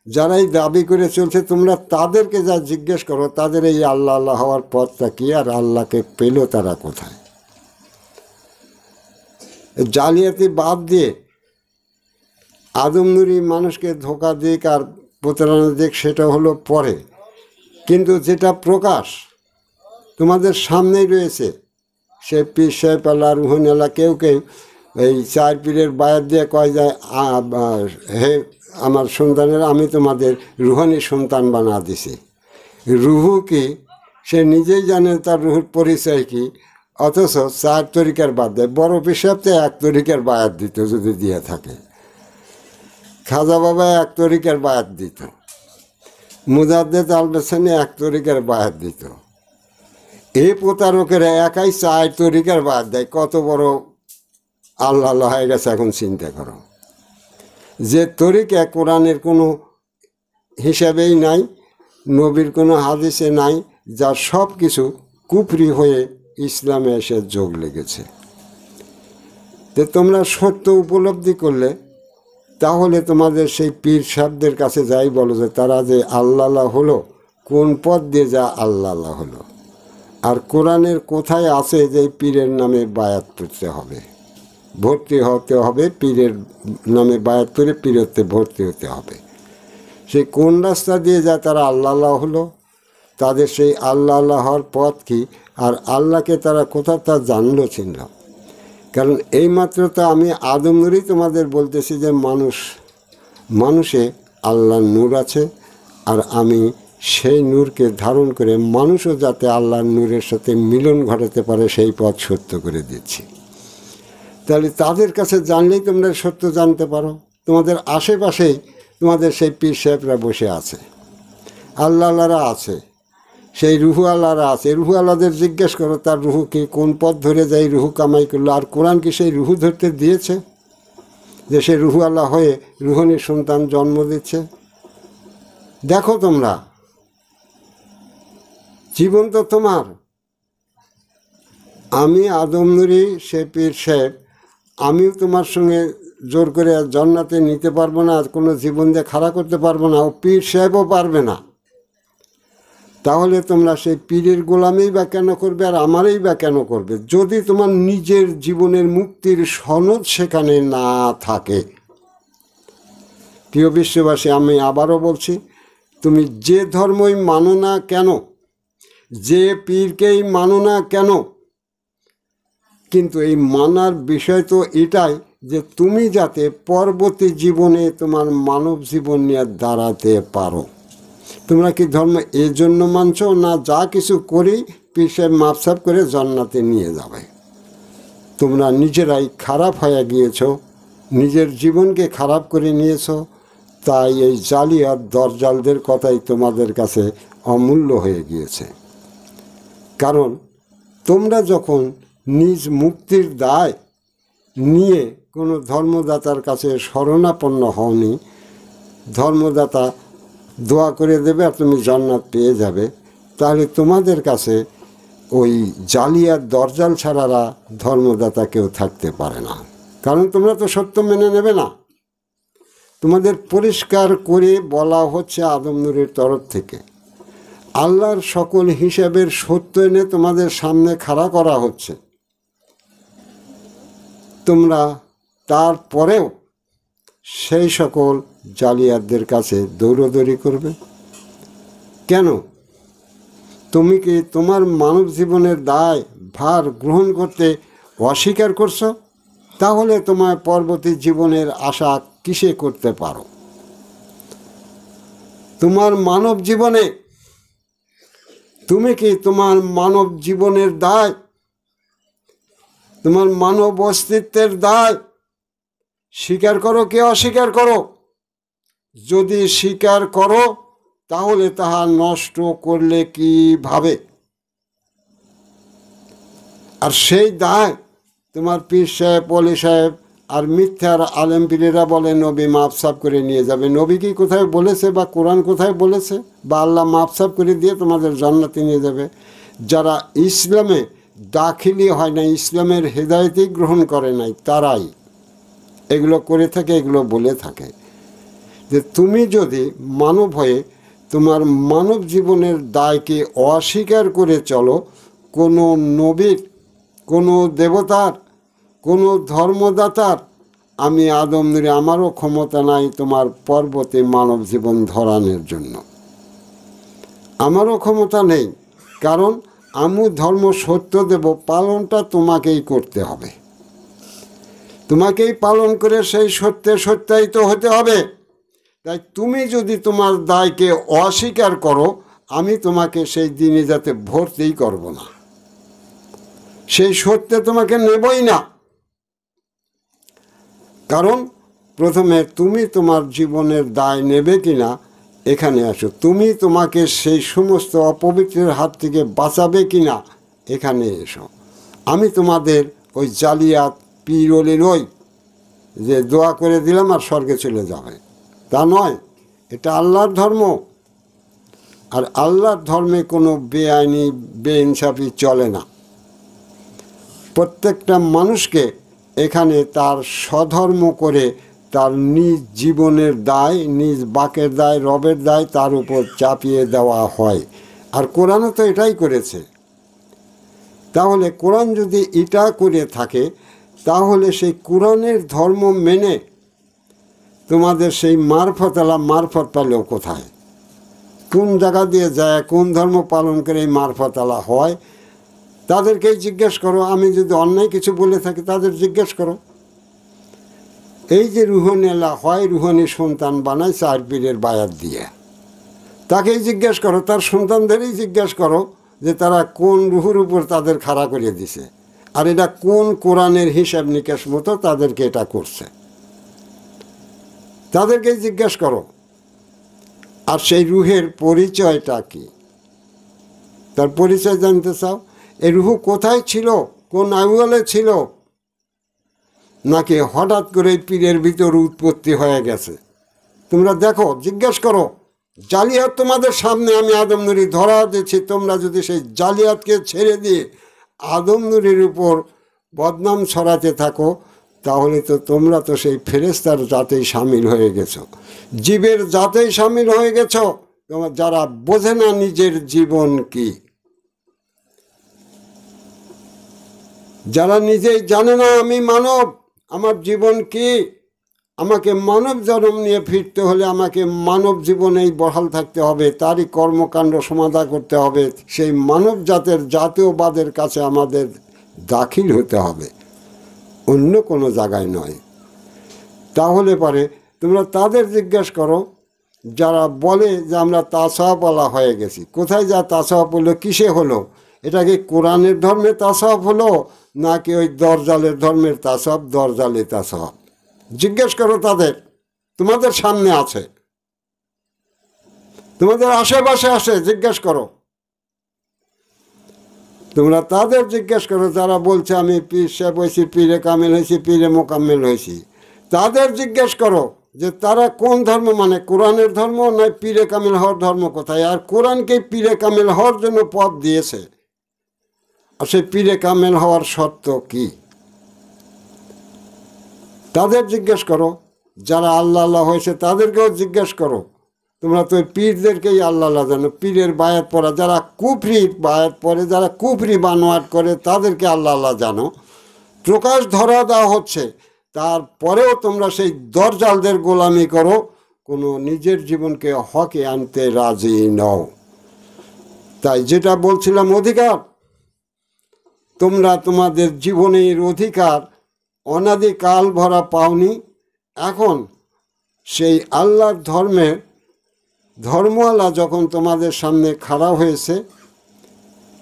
যারা এই দাবি করে চলছে, তোমরা তাদেরকে যা জিজ্ঞেস করো, তাদের এই আল্লাহ হওয়ার পথটা কি, আর আল্লাহকে পেল তারা কোথায়? জালিয়াতি বাদ দিয়ে আদম নুরি মানুষকে ধোঁকা দিক আর প্রতারণা দিক, সেটা হলো পরে, কিন্তু যেটা প্রকাশ তোমাদের সামনেই রয়েছে, সে পীর সাহেব আল্লাহ, রুহানি আল্লাহ, কেউ এই চার পীরের বায়াত দিয়ে কয় যায়, হে আমার সন্তানেরা, আমি তোমাদের রুহানি সন্তান বানা দিছি। রুহু কি সে নিজেই জানে তার রুহুর পরিচয় কি, অথচ চার তরিকার বাদ দেয়। বড় পীর সাহেব তো এক তরিকার বায়াত দিত, যদি দিয়ে থাকে। খাজা বাবা এক তরিকার বায়াত দিত, মুজাদ্দেদ আল-বেসানি এক তরিকার বায়াত দিত। এই প্রতারকেরা একাই চার তরিকার বায়াত দেয়। কত বড় আল্লাহ হয়ে গেছে এখন চিন্তা করো। যে তরিকা কোরআনের কোনো হিসাবেই নাই, নবীর কোনো হাদিসে নাই, যার সব কিছু কুফরি হয়ে ইসলামে এসে যোগ লেগেছে। তো তোমরা সত্য উপলব্ধি করলে, তাহলে তোমাদের সেই পীর সাহেবদের কাছে যাই বলো যে তারা যে আল্লাহ হলো, কোন পথ দিয়ে যা আল্লাহ হলো, আর কোরআনের কোথায় আছে যে পীরের নামে বায়াত করতে হবে, ভর্তি হতে হবে, পীরের নামে বায়াত করে পীরত্বে ভর্তি হতে হবে। সেই কোন রাস্তা দিয়ে যায় তারা আল্লাহ হলো, তাদের সেই আল্লাহ হওয়ার পথ কি, আর আল্লাহকে তারা কোথা তা জানলো, চিনল? কারণ এইমাত্র তো আমি আদম নূরই তোমাদের বলতেছি যে মানুষে আল্লাহর নূর আছে, আর আমি সেই নূরকে ধারণ করে মানুষও যাতে আল্লাহর নূরের সাথে মিলন ঘটাতে পারে, সেই পথ সত্য করে দিচ্ছি। তাহলে তাদের কাছে জানলেই তোমরা সত্য জানতে পারো। তোমাদের আশেপাশেই তোমাদের সেই পীর সাহেবরা বসে আছে, আল্লাহরা আছে, সেই রুহু আল্লাহরা আছে। রুহু আল্লাহদের জিজ্ঞেস করো তার রুহু কি, কোন পথ ধরে যাই রুহু কামাই করলো। আর কোরআন কি সেই রুহু ধরতে দিয়েছে যে সে রুহু আল্লাহ হয়ে রুহানি সন্তান জন্ম দিচ্ছে? দেখো তোমরা, জীবন তো তোমার। আমি আদম নুরি, সে পীর সাহেব, আমিও তোমার সঙ্গে জোর করে জান্নাতে নিতে পারবো না, আর কোনো জীবন দিয়ে খাড়া করতে পারবো না, ও পীর সাহেবও পারবে না। তাহলে তোমরা সেই পীরের গোলামেই বা কেন করবে, আর আমারই বা কেন করবে, যদি তোমার নিজের জীবনের মুক্তির সনদ সেখানে না থাকে? প্রিয় বিশ্ববাসী, আমি আবারও বলছি, তুমি যে ধর্মই মানো না কেন, যে পীরকেই মানো না কেন, কিন্তু এই মানার বিষয় তো এটাই যে তুমি যাতে পরবর্তী জীবনে তোমার মানব জীবন নিয়ে দাঁড়াতে পারো। তোমরা কি ধর্ম এর জন্য মানছো না যা কিছু করি পীর সাহেব মাপসাপ করে জান্নাতে নিয়ে যাবে? তোমরা নিজেরাই খারাপ হয়ে গিয়েছো, নিজের জীবনকে খারাপ করে নিয়েছো। তাই এই জালিয়াত দরজালদের কথাই তোমাদের কাছে অমূল্য হয়ে গিয়েছে। কারণ তোমরা যখন নিজ মুক্তির দায় নিয়ে কোনো ধর্মদাতার কাছে শরণাপন্ন হওনি, ধর্মদাতা দোয়া করে দেবে আর তুমি জান্নাত পেয়ে যাবে, তাহলে তোমাদের কাছে ওই জালিয়াত দরজাল ছাড়ারা ধর্মদাতা কেউ থাকতে পারে না। কারণ তোমরা তো সত্য মেনে নেবে না। তোমাদের পরিষ্কার করে বলা হচ্ছে আদম নূরের তরফ থেকে, আল্লাহর সকল হিসাবের সত্য এনে তোমাদের সামনে খাড়া করা হচ্ছে। তোমরা তারপরেও সেই সকল জালিয়াতদের কাছে দৌড়দৌড়ি করবে কেন? তুমি কি তোমার মানব জীবনের দায় ভার গ্রহণ করতে অস্বীকার করছো? তাহলে তোমার পরবর্তী জীবনের আশা কিসে করতে পারো? তোমার মানব জীবনে তুমি কি তোমার মানব জীবনের দায়, তোমার মানব অস্তিত্বের দায় স্বীকার করো কি অস্বীকার করো? যদি স্বীকার করো তাহলে তাহা নষ্ট করলে কিভাবে? আর সেই দায় তোমার পীর সাহেব, অলি সাহেব আর মিথ্যার আলেম পীরেরা বলে নবী মাপসাপ করে নিয়ে যাবে। নবী কি কোথায় বলেছে বা কোরআন কোথায় বলেছে বা আল্লাহ মাপসাপ করে দিয়ে তোমাদের জান্নাতে নিয়ে যাবে? যারা ইসলামে দাখিলি হয় না, ইসলামের হেদায়েতই গ্রহণ করে নাই, তারাই এগুলো করে থাকে, এগুলো বলে থাকে। যে তুমি যদি মানব হয়ে তোমার মানব জীবনের দায়কে অস্বীকার করে চলো, কোনো নবীর, কোনো দেবতার, কোনো ধর্মদাতার আমি আদম নূরে আমারও ক্ষমতা নাই তোমার পর্বতে মানব জীবন ধরানোর জন্য, আমারও ক্ষমতা নেই। কারণ আমি ধর্ম সত্য দেব, পালনটা তোমাকেই করতে হবে, তোমাকেই পালন করে সেই সত্যে সত্যায়িত হতে হবে। তাই তুমি যদি তোমার দায়কে অস্বীকার করো, আমি তোমাকে সেই দিনে যাতে ভর্তিই করব না, সেই সত্যে তোমাকে নেবই না। কারণ প্রথমে তুমি তোমার জীবনের দায় নেবে কিনা এখানে আসো, তুমি তোমাকে সেই সমস্ত অপবিত্রের হাত থেকে বাঁচাবে কিনা এখানে এসো। আমি তোমাদের ওই জালিয়াত পীর ওলি নই যে দোয়া করে দিলাম আর স্বর্গে চলে যাবে, তা নয়। এটা আল্লাহর ধর্ম, আর আল্লাহর ধর্মে কোনো বেআইনি বেইনসাফি চলে না। প্রত্যেকটা মানুষকে এখানে তার স্বধর্ম করে তার নিজ জীবনের দায়, নিজ বাকের দায়, রবের দায় তার উপর চাপিয়ে দেওয়া হয়। আর কোরআনও তো এটাই করেছে। তাহলে কোরআন যদি এটা করে থাকে, তাহলে সেই কোরআনের ধর্ম মেনে তোমাদের সেই মারফতওয়ালা মারফত পেলেও কোথায়, কোন জায়গা দিয়ে যায়, কোন ধর্ম পালন করে এই মারফতওয়ালা হয়, তাদেরকেই জিজ্ঞেস করো। আমি যদি অন্যায় কিছু বলে থাকি তাদের জিজ্ঞেস করো। এই যে রুহানিলা হয়, রুহানি সন্তান বানায় চার পীরের বায়াত দিয়ে, তাকেই জিজ্ঞেস করো, তার সন্তানদেরই জিজ্ঞেস করো যে তারা কোন রুহুর উপর তাদের খাড়া করে দিছে, আর এটা কোন কোরআনের হিসাব নিকাশ মতো তাদেরকে এটা করছে, তাদেরকেই জিজ্ঞেস করো। আর সেই রুহের পরিচয়টা কি, তার পরিচয় জানতে চাও? এই রুহু কোথায় ছিল, কোন আউয়ালে ছিল, নাকি হঠাৎ করে পীরের ভিতর উৎপত্তি হয়ে গেছে? তোমরা দেখো, জিজ্ঞেস করো। জালিয়াত তোমাদের সামনে আমি আদম নূরি ধরা দিচ্ছি, তোমরা যদি সেই জালিয়াতকে ছেড়ে দিয়ে আদম নূরির উপর বদনাম ছড়াতে থাকো, তাহলে তো তোমরা তো সেই ফেরেশতার জাতেই সামিল হয়ে গেছো, জীবের জাতেই সামিল হয়ে গেছো। তোমার যারা বোঝে না নিজের জীবন কি, যারা নিজেই জানে না আমি মানব, আমার জীবন কি, আমাকে মানব জন্ম নিয়ে ফিরতে হলে আমাকে মানব জীবনেই বহাল থাকতে হবে, তারই কর্মকাণ্ড সমাধা করতে হবে, সেই মানব জাতের জাতীয়বাদের কাছে আমাদের দাখিল হতে হবে, অন্য কোনো জায়গায় নয়। তাহলে পরে তোমরা তাদের জিজ্ঞেস করো যারা বলে যে আমরা তাসাওয়াফওয়ালা হয়ে গেছি। কোথায় যা তাসাওয়াফ হলো, কিসে হলো? এটা কি কোরআনের ধর্মের তাসাওয়াফ হলো, নাকি ওই দরজালের ধর্মের তাসাওয়াফ, দরজালে তাসাওয়াফ? জিজ্ঞেস করো তাদের, তোমাদের সামনে আছে। তোমাদের আশেপাশে আসে, জিজ্ঞেস করো। তোমরা তাদের জিজ্ঞেস করো যারা বলছে আমি পীর সাহেব হয়েছি, পীরে কামেল হয়েছি, পীরে মোকাম্মেল হয়েছি। তাদের জিজ্ঞেস করো যে তারা কোন ধর্ম মানে, কোরআনের ধর্ম নয় পীরে কামেল হওয়ার ধর্ম কোথায়? আর কোরআনকে পীরে কামেল হওয়ার জন্য পথ দিয়েছে, আর সেই পীরে কামেল হওয়ার শর্ত কি? তাদের জিজ্ঞেস করো। যারা আল্লাহ আল্লাহ হয়েছে তাদেরকেও জিজ্ঞেস করো। তোমরা তো পীরদেরকেই আল্লাহ আল্লাহ জানো, পীরের বায়াত পড়া, যারা কুফরি বায়াত পড়ে, যারা কুফরি বানোয়াট করে তাদেরকে আল্লাহ আল্লাহ জানো। প্রকাশ ধরা দেওয়া হচ্ছে, তারপরেও তোমরা সেই দরজালদের গোলামি করো, কোনো নিজের জীবনকে হকে আনতে রাজি নও। তাই যেটা বলছিলাম, অধিকার, তোমরা তোমাদের জীবনের অধিকার অনাদিকাল ভরা পাওনি। এখন সেই আল্লাহর ধর্মওয়ালা যখন তোমাদের সামনে খাড়া হয়েছে,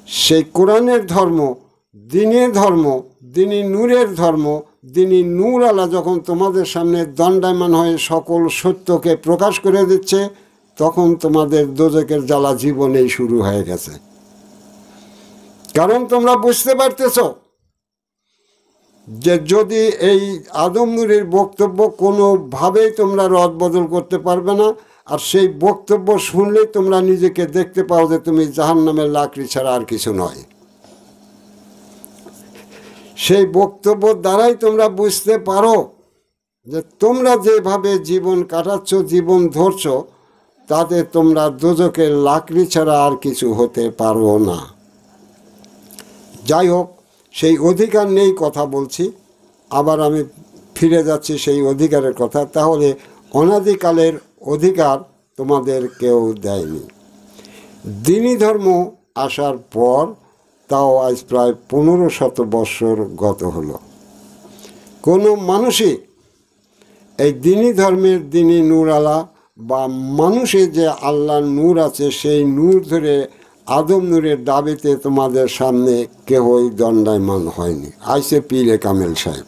সেই কোরআনের ধর্ম, দ্বীনের ধর্ম, দ্বীনি নূরের ধর্ম, দ্বীনি নূরওয়ালা যখন তোমাদের সামনে দণ্ডায়মান হয়ে সকল সত্যকে প্রকাশ করে দিচ্ছে, তখন তোমাদের দোজখের জ্বালা জীবনেই শুরু হয়ে গেছে। কারণ তোমরা বুঝতে পারতেছ যে যদি এই আদম নূরের বক্তব্য কোনোভাবেই তোমরা রদবদল করতে পারবে না, আর সেই বক্তব্য শুনলেই তোমরা নিজেকে দেখতে পাও যে তুমি জাহান্নামের লাকড়ি ছাড়া আর কিছু নয়। সেই বক্তব্য দ্বারাই তোমরা বুঝতে পারো যে তোমরা যেভাবে জীবন কাটাচ্ছ, জীবন ধরছ, তাতে তোমরা দোজখের লাকড়ি ছাড়া আর কিছু হতে পারো না। যাই হোক, সেই অধিকার নেই কথা বলছি, আবার আমি ফিরে যাচ্ছি সেই অধিকারের কথা। তাহলে অনাদিকালের অধিকার তোমাদের কেউ দেয়নি। দ্বীনি ধর্ম আসার পর, তাও আজ প্রায় 1500 বৎসর গত হলো, কোনো মানুষই এই দ্বীনি ধর্মের দ্বীনি নূরওয়ালা বা মানুষের যে আল্লাহর নূর আছে, সেই নূর ধরে আদম নূরের দাবিতে তোমাদের সামনে কেহই দণ্ডায়মান হয়নি। আইসে পীরে কামেল সাহেব।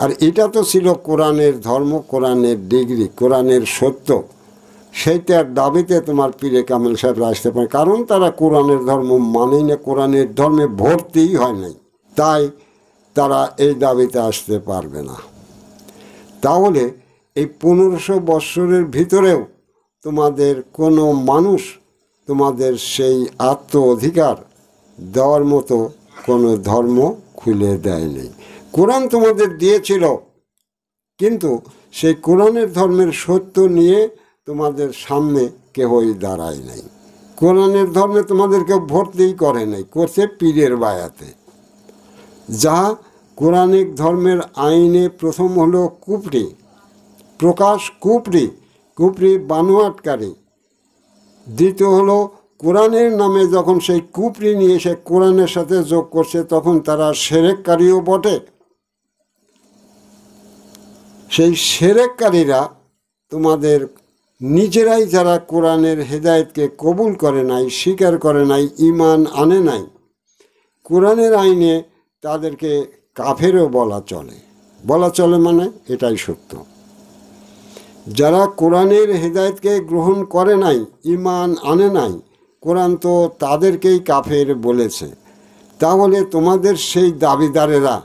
আর এটা তো ছিল কোরআনের ধর্ম, কোরআনের ডিগ্রি, কোরআনের সত্য। সেইটার দাবিতে তোমার পীরে কামেল সাহেবরা আসতে পারে, কারণ তারা কোরআনের ধর্ম মানেই না, কোরআনের ধর্মে ভর্তিই হয় নাই, তাই তারা এই দাবিতে আসতে পারবে না। তাহলে এই 1500 বৎসরের ভিতরেও তোমাদের কোনো মানুষ তোমাদের সেই আত্ম অধিকার দেওয়ার মতো কোনো ধর্ম খুলে দেয়নি। কোরআন তোমাদের দিয়েছিল, কিন্তু সেই কোরআনের ধর্মের সত্য নিয়ে তোমাদের সামনে কেহই দাঁড়ায় নাই। কোরআনের ধর্মে তোমাদেরকে ভর্তিই করে নাই, করছে পীরের বায়াতে। যা কোরআনিক ধর্মের আইনে প্রথম হলো কুফরি, প্রকাশ কুফরি বানোয়াটকারী। দ্বিতীয় হলো কোরআনের নামে যখন সেই কুফরি নিয়ে এসে কোরআনের সাথে যোগ করছে, তখন তারা শিরককারীও বটে। সেই শিরককারীরা তোমাদের নিজেরাই যারা কোরআনের হেদায়েতকে কবুল করে নাই, স্বীকার করে নাই, ঈমান আনে নাই, কোরআনের আইনে তাদেরকে কাফেরও বলা চলে মানে এটাই সত্য। যারা কোরআনের হেদায়েতকে গ্রহণ করে নাই, ঈমান আনে নাই, কোরআন তো তাদেরকেই কাফের বলেছে। তাহলে তোমাদের সেই দাবিদারেরা,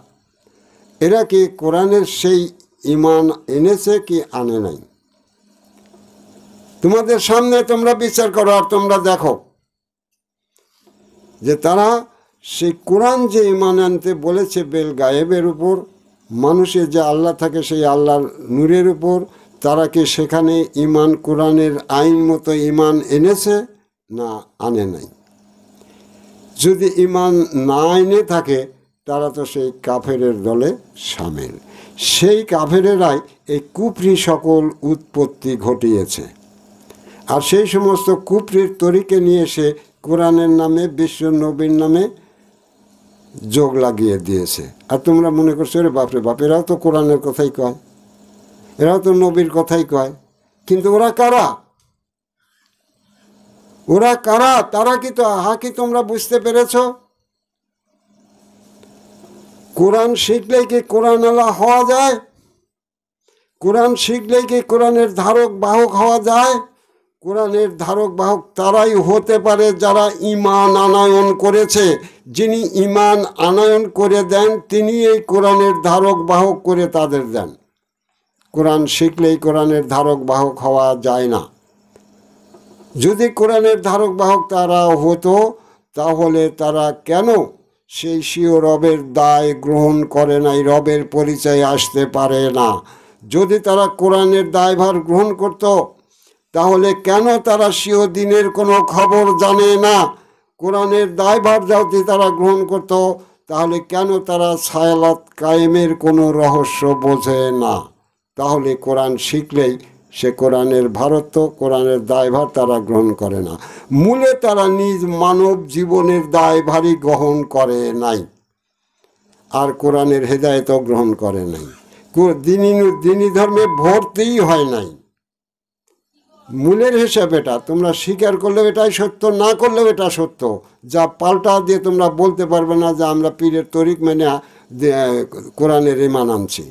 এরা কি কোরআনের সেই ঈমান এনেছে কি আনে নাই? তোমাদের সামনে তোমরা বিচার করো, আর তোমরা দেখো যে তারা সেই কোরআন যে ঈমান আনতে বলেছে বেল গায়েবের উপর, মানুষের যে আল্লাহ থাকে সেই আল্লাহর নূরের উপর, তারা কি সেখানে ঈমান কোরআনের আইন মতো ঈমান এনেছে না আনে নাই? যদি ঈমান না এনে থাকে, তারা তো সেই কাফেরের দলে শামিল। সেই কাফেরেরাই এই কুফরি সকল উৎপত্তি ঘটিয়েছে, আর সেই সমস্ত কুফরির তরিকে নিয়ে এসে কোরআনের নামে, বিশ্ব নবীর নামে যোগ লাগিয়ে দিয়েছে। আর তোমরা মনে করছো রে বাপরে বাপ, এরাও তো কোরআনের কথাই কয়, এরাও তো নবীর কথাই কয়। কিন্তু ওরা কারা? তারা কি তো কি তোমরা বুঝতে পেরেছ? কোরআন শিখলেই কি কোরআনওয়ালা হওয়া যায়? কোরআন শিখলেই কি কোরআনের ধারক বাহক হওয়া যায়? কোরআনের ধারক বাহক তারাই হতে পারে যারা ঈমান আনয়ন করেছে। যিনি ঈমান আনয়ন করে দেন তিনি এই কোরআনের ধারক বাহক করে তাদের দেন। কোরআন শিখলেই কোরআনের ধারক বাহক হওয়া যায় না। যদি কোরআনের ধারক বাহক তারা হতো তাহলে তারা কেন সেই স্বীয় রবের দায় গ্রহণ করে নাই, রবের পরিচয় আসতে পারে না? যদি তারা কোরআনের দায়ভার গ্রহণ করত তাহলে কেন তারা স্বীয় দিনের কোনো খবর জানে না? কোরআনের দায়ভার যদি তারা গ্রহণ করত তাহলে কেন তারা সালাত কায়েমের কোনো রহস্য বোঝে না? তাহলে কোরআন শিখলেই সে কোরআনের ভারত্ব, কোরআনের দায়ভার তারা গ্রহণ করে না। মূলে তারা নিজ মানব জীবনের দায়ভারই গ্রহণ করে নাই, আর কোরআনের হেদায়েতও গ্রহণ করে নাই। দিনী ধর্মে ভর্তিই হয় নাই। মূলের হিসাব এটা, তোমরা স্বীকার করলেও এটাই সত্য, না করলেও এটা সত্য। যা পাল্টা দিয়ে তোমরা বলতে পারবে না যে আমরা পীরের তরিক মেনে কোরআনের ঈমান আনছি।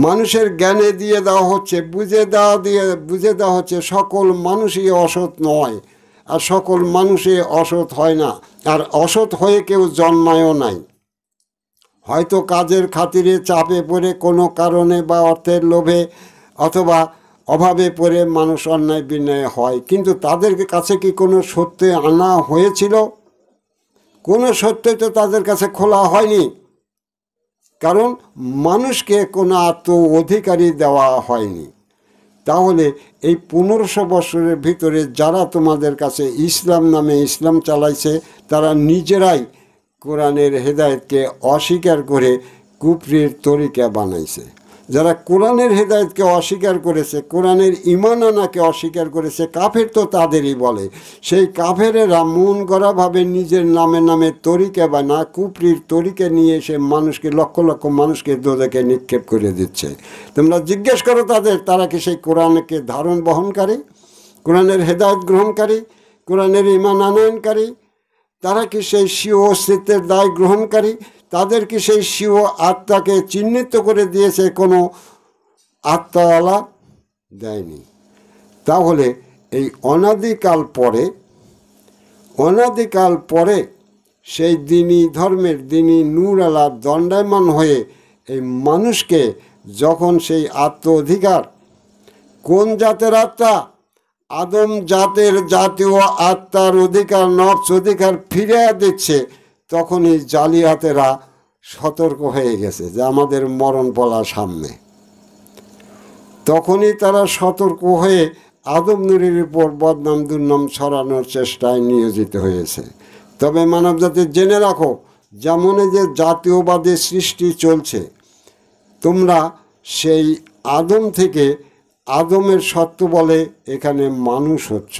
মানুষের জ্ঞানে দিয়ে দেওয়া হচ্ছে, বুঝে দেওয়া হচ্ছে সকল মানুষই অসৎ নয়, আর সকল মানুষই অসৎ হয় না, আর অসৎ হয়ে কেউ জন্মায়ও নাই। হয়তো কাজের খাতিরে, চাপে পড়ে, কোনো কারণে বা অর্থের লোভে অথবা অভাবে পড়ে মানুষ অন্যায় বিন্যায় হয়, কিন্তু তাদের কাছে কি কোনো সত্য আনা হয়েছিল? কোনো সত্যই তো তাদের কাছে খোলা হয়নি, কারণ মানুষকে কোনো আত্ম অধিকারী দেওয়া হয়নি। তাহলে এই 1500 বছরের ভিতরে যারা তোমাদের কাছে ইসলাম নামে ইসলাম চালাইছে তারা নিজেরাই কোরআনের হেদায়েতকে অস্বীকার করে কুফরির তরিকা বানাইছে। যারা কোরআনের হেদায়েতকে অস্বীকার করেছে, কোরআনের ঈমান আনাকে অস্বীকার করেছে, কাফের তো তাদেরই বলে। সেই কাফেরেরা মন গড়াভাবে নিজের নামে নামে তরিকা বানা কুফরির তরিকা নিয়ে এসে মানুষকে, লক্ষ লক্ষ মানুষকে দোজখে নিক্ষেপ করে দিচ্ছে। তোমরা জিজ্ঞেস করো তাদের, তারা কি সেই কোরআনকে ধারণ বহনকারী, কোরআনের হেদায়েত গ্রহণকারী, কোরআনের ঈমান আনয়নকারী? তারা কি সেই স্বীয় অস্তিত্বের দায় গ্রহণকারী? তাদের কি সেই স্বীয় আত্মাকে চিহ্নিত করে দিয়েছে কোনো আত্মাওয়ালা? দেয়নি। তাহলে এই অনাদিকাল পরে সেই দিনী ধর্মের, দিনী নূর আলা দণ্ডায়মান হয়ে এই মানুষকে যখন সেই আত্ম অধিকার, কোন জাতের আত্মা? আদম জাতের জাতীয় আত্মার অধিকার, নফস অধিকার ফিরে দিচ্ছে, তখনই জালিয়াতেরা সতর্ক হয়ে গেছে যে আমাদের মরণ পলা সামনে। তখনই তারা সতর্ক হয়ে আদম নূরের উপর বদনাম দুর্নাম ছড়ানোর চেষ্টায় নিয়োজিত হয়েছে। তবে মানবজাতি জেনে রাখো, যেমন যে জাতীয়বাদী সৃষ্টি চলছে, তোমরা সেই আদম থেকে, আদমের সত্য বলে এখানে মানুষ হচ্ছ।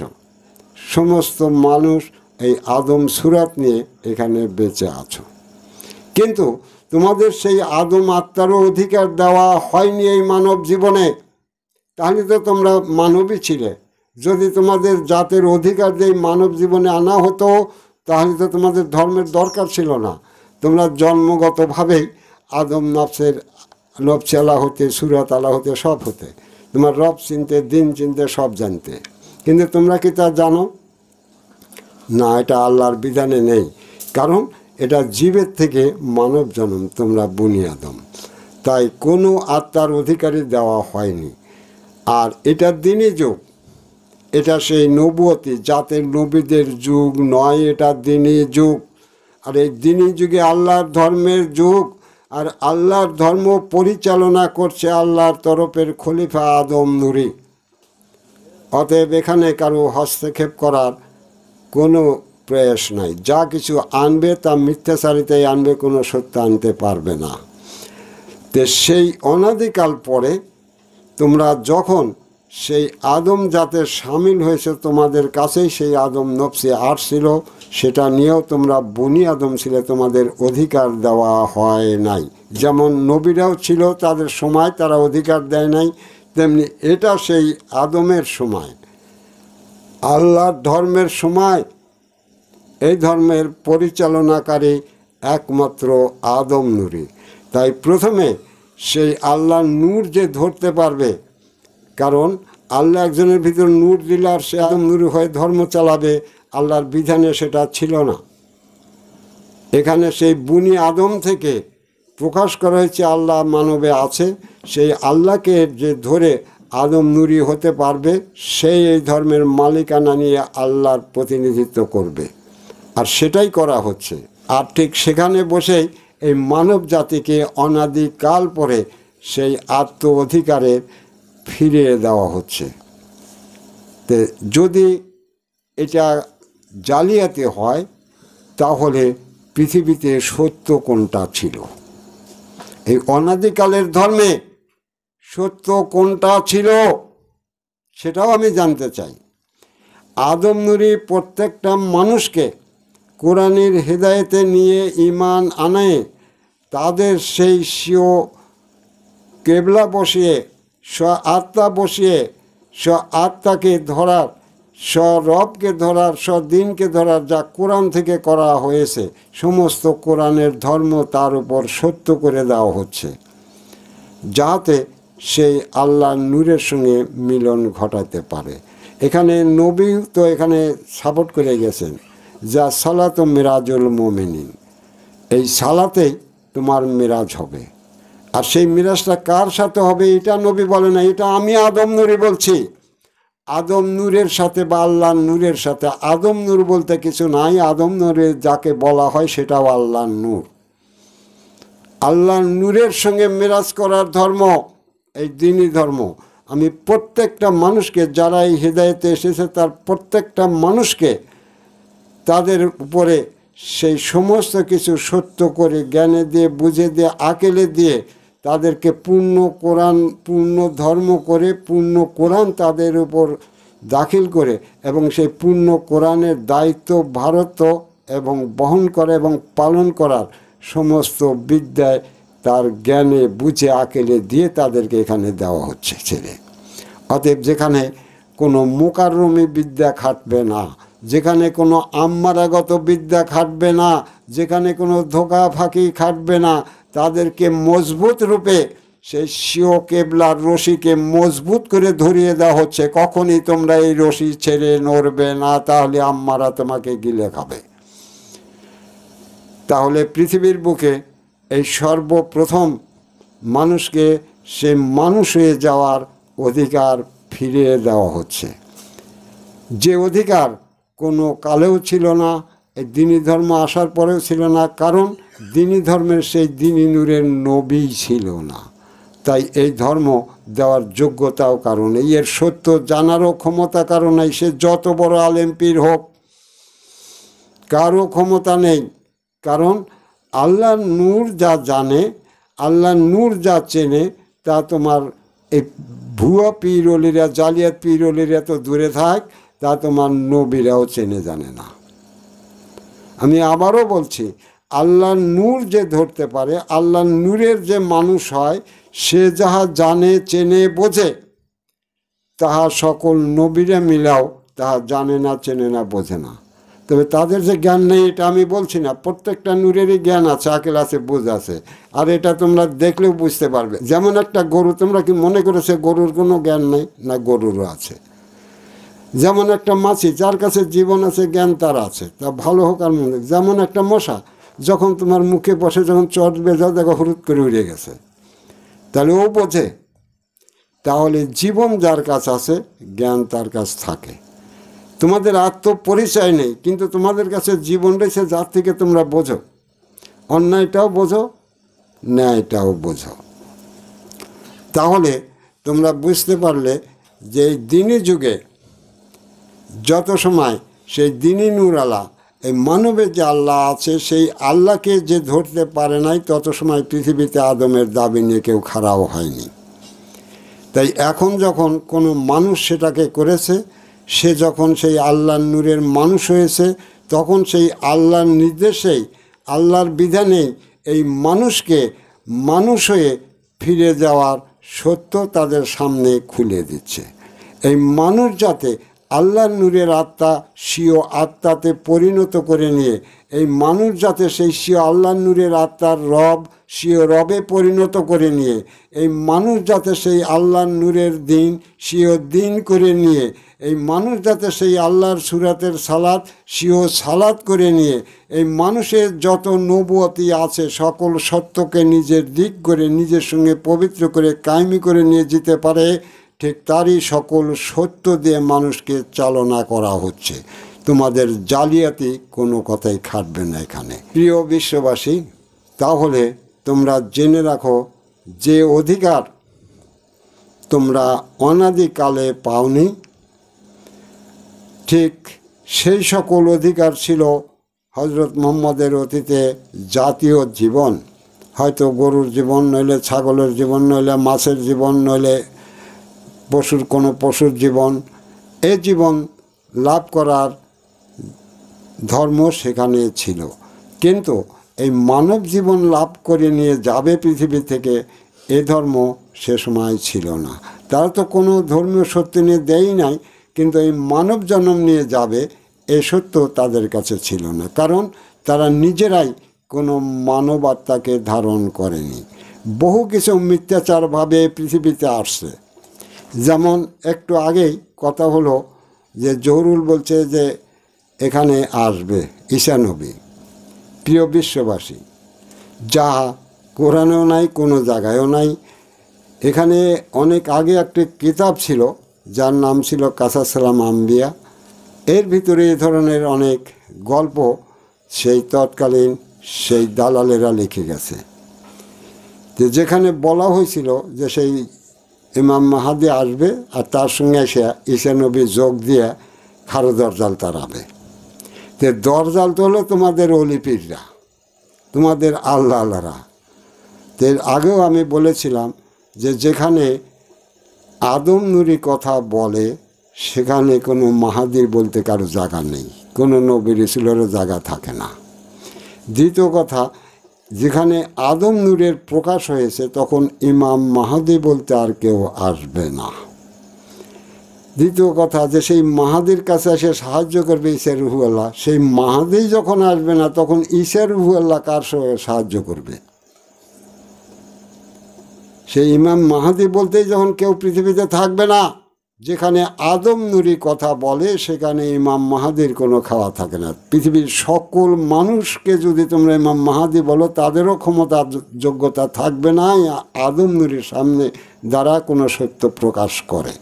সমস্ত মানুষ এই আদম সুরাত নিয়ে এখানে বেঁচে আছো, কিন্তু তোমাদের সেই আদম আত্মারও অধিকার দেওয়া হয়নি এই মানব জীবনে। তাহলে তো তোমরা মানবই ছিলে। যদি তোমাদের জাতের অধিকার দিয়ে মানব জীবনে আনা হতো তাহলে তো তোমাদের ধর্মের দরকার ছিল না। তোমরা জন্মগতভাবেই আদম নফসে আলা হতে, সুরাত আলা হতে, সব হতে, তোমার রব চিনতে, দিন চিনতে, সব জানতে। কিন্তু তোমরা কি তা জানো না? এটা আল্লাহর বিধানে নেই, কারণ এটা জীবের থেকে মানব জন্ম, তোমরা বনি আদম। তাই কোনো আত্মার অধিকারী দেওয়া হয়নি। আর এটা দিনই যুগ, এটা সেই নবুয়তি জাতের নবীদের যুগ নয়, এটা দিনই যুগ। আর এই দিনই যুগে আল্লাহর ধর্মের যুগ, আর আল্লাহর ধর্ম পরিচালনা করছে আল্লাহর তরফের খলিফা আদম নূরি। অতএব এখানে কারো হস্তক্ষেপ করার কোনো প্রয়াস নাই। যা কিছু আনবে তা মিথ্যাচারিতাই আনবে, কোনো সত্য আনতে পারবে না। তো সেই অনাদিকাল পরে তোমরা যখন সেই আদম জাতের সামিল হয়েছে, তোমাদের কাছেই সেই আদম নফসে আসছিল, সেটা নিয়েও তোমরা বনি আদম ছিলে, তোমাদের অধিকার দেওয়া হয় নাই। যেমন নবীরাও ছিল, তাদের সময় তারা অধিকার দেয় নাই, তেমনি এটা সেই আদমের সময়, আল্লাহর ধর্মের সময়। এই ধর্মের পরিচালনাকারী একমাত্র আদম নূরি। তাই প্রথমে সেই আল্লাহর নূর যে ধরতে পারবে, কারণ আল্লাহ একজনের ভিতর নূর দিল আর সে আদম নূর হয়ে ধর্ম চালাবে, আল্লাহর বিধানে সেটা ছিল না। এখানে সেই বুনি আদম থেকে প্রকাশ করা হয়েছে আল্লাহ মানবে আছে, সেই আল্লাহকে যে ধরে আদম নূরি হতে পারবে সেই এই ধর্মের মালিকানা নিয়ে আল্লাহর প্রতিনিধিত্ব করবে, আর সেটাই করা হচ্ছে। আর ঠিক সেখানে বসেই এই মানব জাতিকে অনাদিকাল পরে সেই আত্ম অধিকারে ফিরিয়ে দেওয়া হচ্ছে। তো যদি এটা জালিয়াতি হয় তাহলে পৃথিবীতে সত্য কোনটা ছিল? এই অনাদিকালের ধর্মে সত্য কোনটা ছিল সেটাও আমি জানতে চাই। আদম নূরি প্রত্যেকটা মানুষকে কোরআনের হেদায়েতে নিয়ে ঈমান আনায় তাদের সেই স্বীয় কেবলা বসিয়ে আত্মা বসিয়ে আত্মাকে ধরার, রবকে ধরার, দিনকে ধরার যা কোরআন থেকে করা হয়েছে সমস্ত কোরআনের ধর্ম তার উপর সত্য করে দেওয়া হচ্ছে, যাতে সেই আল্লাহর নূরের সঙ্গে মিলন ঘটাতে পারে। এখানে নবী তো এখানে সাপোর্ট করে গেছেন, যা সালাত ও মিরাজুল মুমিনিন, এই সালাতেই তোমার মিরাজ হবে। আর সেই মিরাজটা কার সাথে হবে এটা নবী বলে না, এটা আমি আদম নূরি বলছি। আদম নূরের সাথে বা আল্লাহ নূরের সাথে, আদম নূর বলতে কিছু নাই, আদম নূরে যাকে বলা হয় সেটাও আল্লাহ নূর। আল্লাহ নূরের সঙ্গে মিরাজ করার ধর্ম এই দ্বীনি ধর্ম। আমি প্রত্যেকটা মানুষকে, যারা এই হেদায়েতে এসেছে তার প্রত্যেকটা মানুষকে তাদের উপরে সেই সমস্ত কিছু সত্য করে জ্ঞানে দিয়ে, বুঝে দিয়ে, আকেলে দিয়ে তাদেরকে পূর্ণ কোরআন, পূর্ণ ধর্ম করে, পূর্ণ কোরআন তাদের উপর দাখিল করে এবং সেই পূর্ণ কোরআনের দায়িত্ব ভারত এবং বহন করে এবং পালন করার সমস্ত বিদ্যায় তার জ্ঞানে বুঝে আকেলে দিয়ে তাদেরকে এখানে দেওয়া হচ্ছে ছেলে। অতএব যেখানে কোনো মোকাররমি বিদ্যা খাটবে না, যেখানে কোনো আম্মারাগত বিদ্যা খাটবে না, যেখানে কোনো ধোঁকা ফাঁকি খাটবে না, তাদেরকে মজবুত রূপে সেই স্বীয় কেবলার রশিকে মজবুত করে ধরিয়ে দেওয়া হচ্ছে, কখনই তোমরা এই রশি ছেড়ে নড়বে না, তাহলে আম্মারা তোমাকে গিলে খাবে। তাহলে পৃথিবীর বুকে এই সর্বপ্রথম মানুষকে সে মানুষ হয়ে যাওয়ার অধিকার ফিরিয়ে দেওয়া হচ্ছে, যে অধিকার কোনো কালেও ছিল না, এই দ্বীনি ধর্ম আসার পরেও ছিল না, কারণ দ্বীনি ধর্মের সেই দ্বীনি নূরের নবী ছিল না। তাই এই ধর্ম দেওয়ার যোগ্যতাও কারণ এই, এর সত্য জানারও ক্ষমতা কারণ নেই। সে যত বড় আলেম পীর হোক, কারও ক্ষমতা নেই, কারণ আল্লাহ নূর যা জানে, আল্লাহ নূর যা চেনে, তা তোমার এই ভুয়া পীরলিরা, জালিয়াত পীরলিরা তো দূরে থাক, তা তোমার নবীরাও চেনে জানে না। আমি আবারও বলছি, আল্লাহ নূর যে ধরতে পারে, আল্লাহ নূরের যে মানুষ হয়, সে যাহা জানে, চেনে, বোঝে, তাহা সকল নবীরা মিলাও তাহা জানে না, চেনে না, বোঝে না। তবে তাদের যে জ্ঞান নেই এটা আমি বলছি না, প্রত্যেকটা নূরেরই জ্ঞান আছে, আকেল আছে, বুঝ আছে, আর এটা তোমরা দেখলেও বুঝতে পারবে। যেমন একটা গরু, তোমরা কি মনে করেছে গরুর কোনো জ্ঞান নেই? না, গরুরও আছে। যেমন একটা মাছি, যার কাছে জীবন আছে, জ্ঞান তার আছে, তা ভালো হোক আর মন্দ। যেমন একটা মশা, যখন তোমার মুখে বসে, যখন চট বেজাও দেখো হুরুত করে উড়ে গেছে, তাহলে ও বোঝে। তাহলে জীবন যার কাছে আছে, জ্ঞান তার কাছ থাকে। তোমাদের আত্মপরিচয় নেই, কিন্তু তোমাদের কাছে জীবন রয়েছে, যার থেকে তোমরা বোঝো, অন্যায়টাও বোঝো, ন্যায়টাও বোঝো। তাহলে তোমরা বুঝতে পারলে যে এই দ্বীনি যুগে যত সময় সেই দ্বীনি নূরালা, এই মানবের যে আল্লাহ আছে, সেই আল্লাহকে যে ধরতে পারে নাই, তত সময় পৃথিবীতে আদমের দাবি নিয়ে কেউ খাড়াও হয়নি। তাই এখন যখন কোনো মানুষ সেটাকে করেছে, সে যখন সেই আল্লাহর নূরের মানুষ হয়েছে, তখন সেই আল্লাহর নির্দেশেই, আল্লাহর বিধানেই এই মানুষকে মানুষ হয়ে ফিরে যাওয়ার সত্য তাদের সামনে খুলে দিচ্ছে। এই মানুষ যাতে আল্লাহর নূরের আত্মা স্বীয় আত্মাতে পরিণত করে নিয়ে এই মানুষ যাতে সেই স্বীয় আল্লাহর নূরের আত্মার রব স্বীয় রবে পরিণত করে নিয়ে এই মানুষ যাতে সেই আল্লাহর নূরের দিন স্বীয় দিন করে নিয়ে এই মানুষ যাতে সেই আল্লাহর সুরাতের সালাত স্বীয় সালাত করে নিয়ে এই মানুষের যত নবুয়তি আছে সকল সত্যকে নিজের দিক করে নিজের সঙ্গে পবিত্র করে কায়েমি করে নিয়ে যেতে পারে, ঠিক তারই সকল সত্য দিয়ে মানুষকে চালনা করা হচ্ছে। তোমাদের জালিয়াতি কোনো কথাই খাটবে না এখানে। প্রিয় বিশ্ববাসী, তাহলে তোমরা জেনে রাখো যে অধিকার তোমরা অনাদিকালে পাওনি, ঠিক সেই সকল অধিকার ছিল হজরত মুহাম্মদের অতীতে জাতীয় জীবন, হয়তো গরুর জীবন, নইলে ছাগলের জীবন, নইলে মাছের জীবন, নইলে পশুর কোনো পশুর জীবন। এ জীবন লাভ করার ধর্ম সেখানে ছিল, কিন্তু এই মানব জীবন লাভ করে নিয়ে যাবে পৃথিবী থেকে, এ ধর্ম সে সময় ছিল না। তারা তো কোনো ধর্মীয় সত্য নিয়ে দেয়ই নাই, কিন্তু এই মানব জন্ম নিয়ে যাবে এ সত্য তাদের কাছে ছিল না, কারণ তারা নিজেরাই কোনো মানব আত্মাকে ধারণ করেনি। বহু কিছু মিথ্যাচারভাবে পৃথিবীতে আসছে। যেমন একটু আগেই কথা হলো যে জহুরুল বলছে যে এখানে আসবে ঈসা নবী। প্রিয় বিশ্ববাসী, যা কোরআনেও নাই, কোনো জায়গায়ও নাই। এখানে অনেক আগে একটি কিতাব ছিল যার নাম ছিল কাসাসালাম আম্বিয়া। এর ভিতরে এ ধরনের অনেক গল্প সেই তৎকালীন সেই দালালেরা লিখে গেছে, যে যেখানে বলা হয়েছিল যে সেই ইমাম মাহাদি আসবে আর তার সঙ্গে এসে ঈসা নবী যোগ দিয়ে খারো দরজাল তাড়াবে। তো দরজাল তো হলো তোমাদের অলিপিররা, তোমাদের আল্লাহরা। তো এর আগেও আমি বলেছিলাম যে যেখানে আদম নুরি কথা বলে সেখানে কোনো মাহাদির বলতে কারো জায়গা নেই, কোনো নবী রাসূলেরও জায়গা থাকে না। দ্বিতীয় কথা, যেখানে আদম নূরের প্রকাশ হয়েছে তখন ইমাম মাহাদি বলতে আর কেউ আসবে না। দ্বিতীয় কথা, যে সেই মাহাদির কাছে এসে সাহায্য করবে ঈসা রুহুল্লাহ, সেই মাহাদি যখন আসবে না তখন ঈসা রুহুল্লাহ কার সঙ্গে সাহায্য করবে? সেই ইমাম মাহাদি বলতেই যখন কেউ পৃথিবীতে থাকবে না, যেখানে আদম নুরি কথা বলে সেখানে ইমাম মাহাদির কোনো খাওয়া থাকে না। পৃথিবীর সকল মানুষকে যদি তোমরা ইমাম মাহাদি বলো, তাদেরও ক্ষমতা যোগ্যতা থাকবে না আদম নুরির সামনে দ্বারা কোনো সত্য প্রকাশ করে।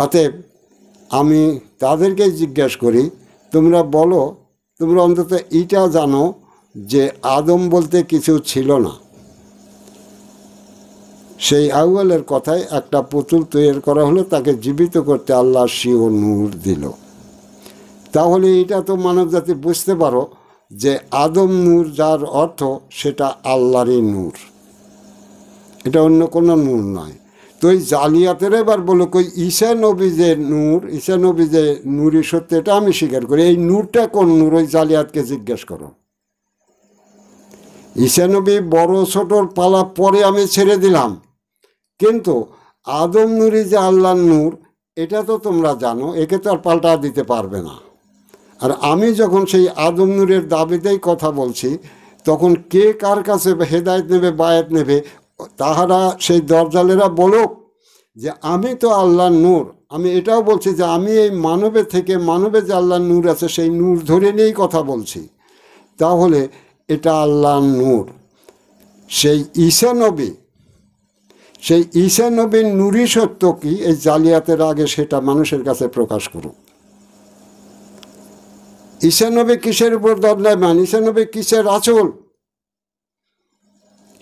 অতএব আমি তাদেরকে জিজ্ঞাসা করি, তোমরা বলো, তোমরা অন্তত এইটা জানো যে আদম বলতে কিছু ছিল না। সেই আউয়ালের কথায় একটা পুতুল তৈরি করা হলো, তাকে জীবিত করতে আল্লাহ স্বীয় নূর দিল। তাহলে এটা তো মানবজাতি বুঝতে পারো যে আদম নূর যার অর্থ সেটা আল্লাহরই নূর, এটা অন্য কোনো নূর নয়। তো এই জালিয়াতের এবার বলো কই ঈসা নবী যে নূর, ঈসা নবী যে নূরই সত্য, এটা আমি স্বীকার করি। এই নূরটা কোন নূর? ওই জালিয়াতকে জিজ্ঞেস করো। ঈসা নবী বড় ছোটর পালা পরে আমি ছেড়ে দিলাম, কিন্তু আদম নূরই যে আল্লাহর নূর এটা তো তোমরা জানো, একে তো আর পাল্টা দিতে পারবে না। আর আমি যখন সেই আদম নূরের দাবিতেই কথা বলছি, তখন কে কার কাছে হেদায়েত নেবে, বায়াত নেবে? তাহারা সেই দরজালেরা বলুক যে আমি তো আল্লাহর নূর। আমি এটাও বলছি যে আমি এই মানবে থেকে, মানবে যে আল্লাহর নূর আছে সেই নূর ধরে নিয়েই কথা বলছি। তাহলে এটা আল্লাহর নূর। সেই ঈসা নবী, সেই ঈসা নবীর নূরই সত্য কি, এই জালিয়াতের আগে সেটা মানুষের কাছে প্রকাশ করুক। ঈসা নবী কিসের উপর দণ্ডায়মান, ঈসা নবী কিসের আঁচল,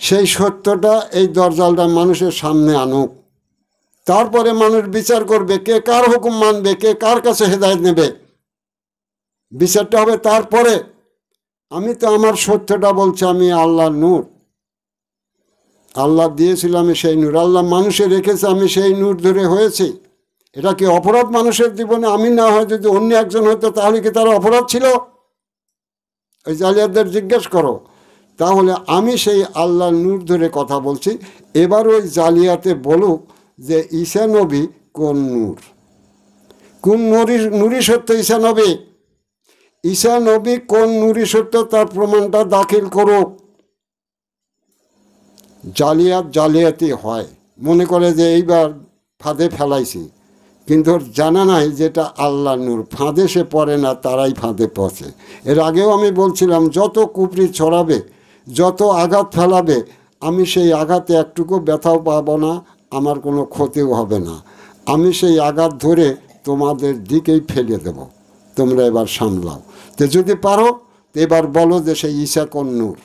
সেই সত্যটা এই দরজালটা মানুষের সামনে আনুক। তারপরে মানুষ বিচার করবে কে কার হুকুম মানবে, কে কার কাছে হেদায়েত নেবে। বিচারটা হবে তারপরে। আমি তো আমার সত্যটা বলছি, আমি আল্লাহর নূর, আল্লাহ দিয়েছিল আমি সেই নূর, আল্লাহ মানুষে রেখেছে আমি সেই নূর ধরে হয়েছি। এটা কি অপরাধ মানুষের জীবনে? আমি না হয় যদি অন্য একজন হতো তাহলে কি তার অপরাধ ছিল? ওই জালিয়াতদের জিজ্ঞেস করো। তাহলে আমি সেই আল্লাহর নূর ধরে কথা বলছি। এবার ওই জালিয়াতে বলুক যে ঈসা নবী কোন নূর? কোন নুরি সত্য ঈসা নবী? ঈসা নবী কোন নুরি সত্য তার প্রমাণটা দাখিল করুক। জালিয়াতি হয়, মনে করে যে এইবার ফাঁদে ফেলাইছি, কিন্তু ওর জানা নাই যেটা আল্লাহ নূর। ফাঁদে সে পড়ে না, তারাই ফাঁদে পড়ে। এর আগেও আমি বলছিলাম, যত কুপরি ছড়াবে, যত আঘাত ফেলাবে, আমি সেই আঘাতে একটুকু ব্যথাও পাবো না, আমার কোনো ক্ষতিও হবে না। আমি সেই আঘাত ধরে তোমাদের দিকেই ফেলে দেব, তোমরা এবার সামলাও। তো যদি পারো তো এবার বলো যে সেই ঈসা কোন নূর।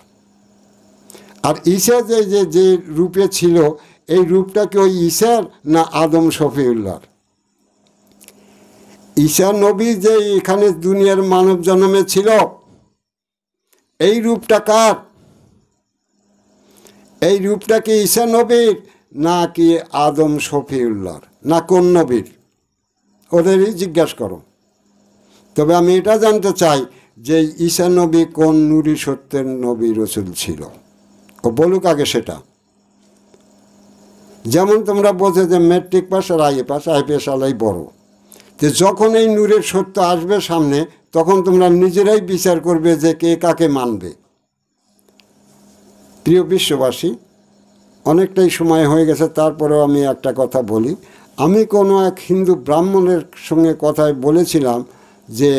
আর ঈসা যে রূপে ছিল, এই রূপটা কি ওই ঈসার না আদম শফিউল্লাহর? ঈসা নবী যে এখানে দুনিয়ার মানব জন্মে ছিল, এই রূপটা কার? এই রূপটা কি ঈসা নবীর না কি আদম শফিউল্লাহর, না কোন নবীর? ওদেরই জিজ্ঞাসা করো। তবে আমি এটা জানতে চাই যে ঈসা নবী কোন নুরি সত্যের নবী রসুল ছিল, ও বলুক আগে সেটা। যেমন তোমরা বোঝো যে মেট্রিক পাস আর আইপিএস আলাই বড়। তো যখন এই নূরের সত্য আসবে সামনে, তখন তোমরা নিজেরাই বিচার করবে যে কে কাকে মানবে। প্রিয় বিশ্ববাসী, অনেকটাই সময় হয়ে গেছে, তারপরেও আমি একটা কথা বলি। আমি কোনো এক হিন্দু ব্রাহ্মণের সঙ্গে কথায় বলেছিলাম যে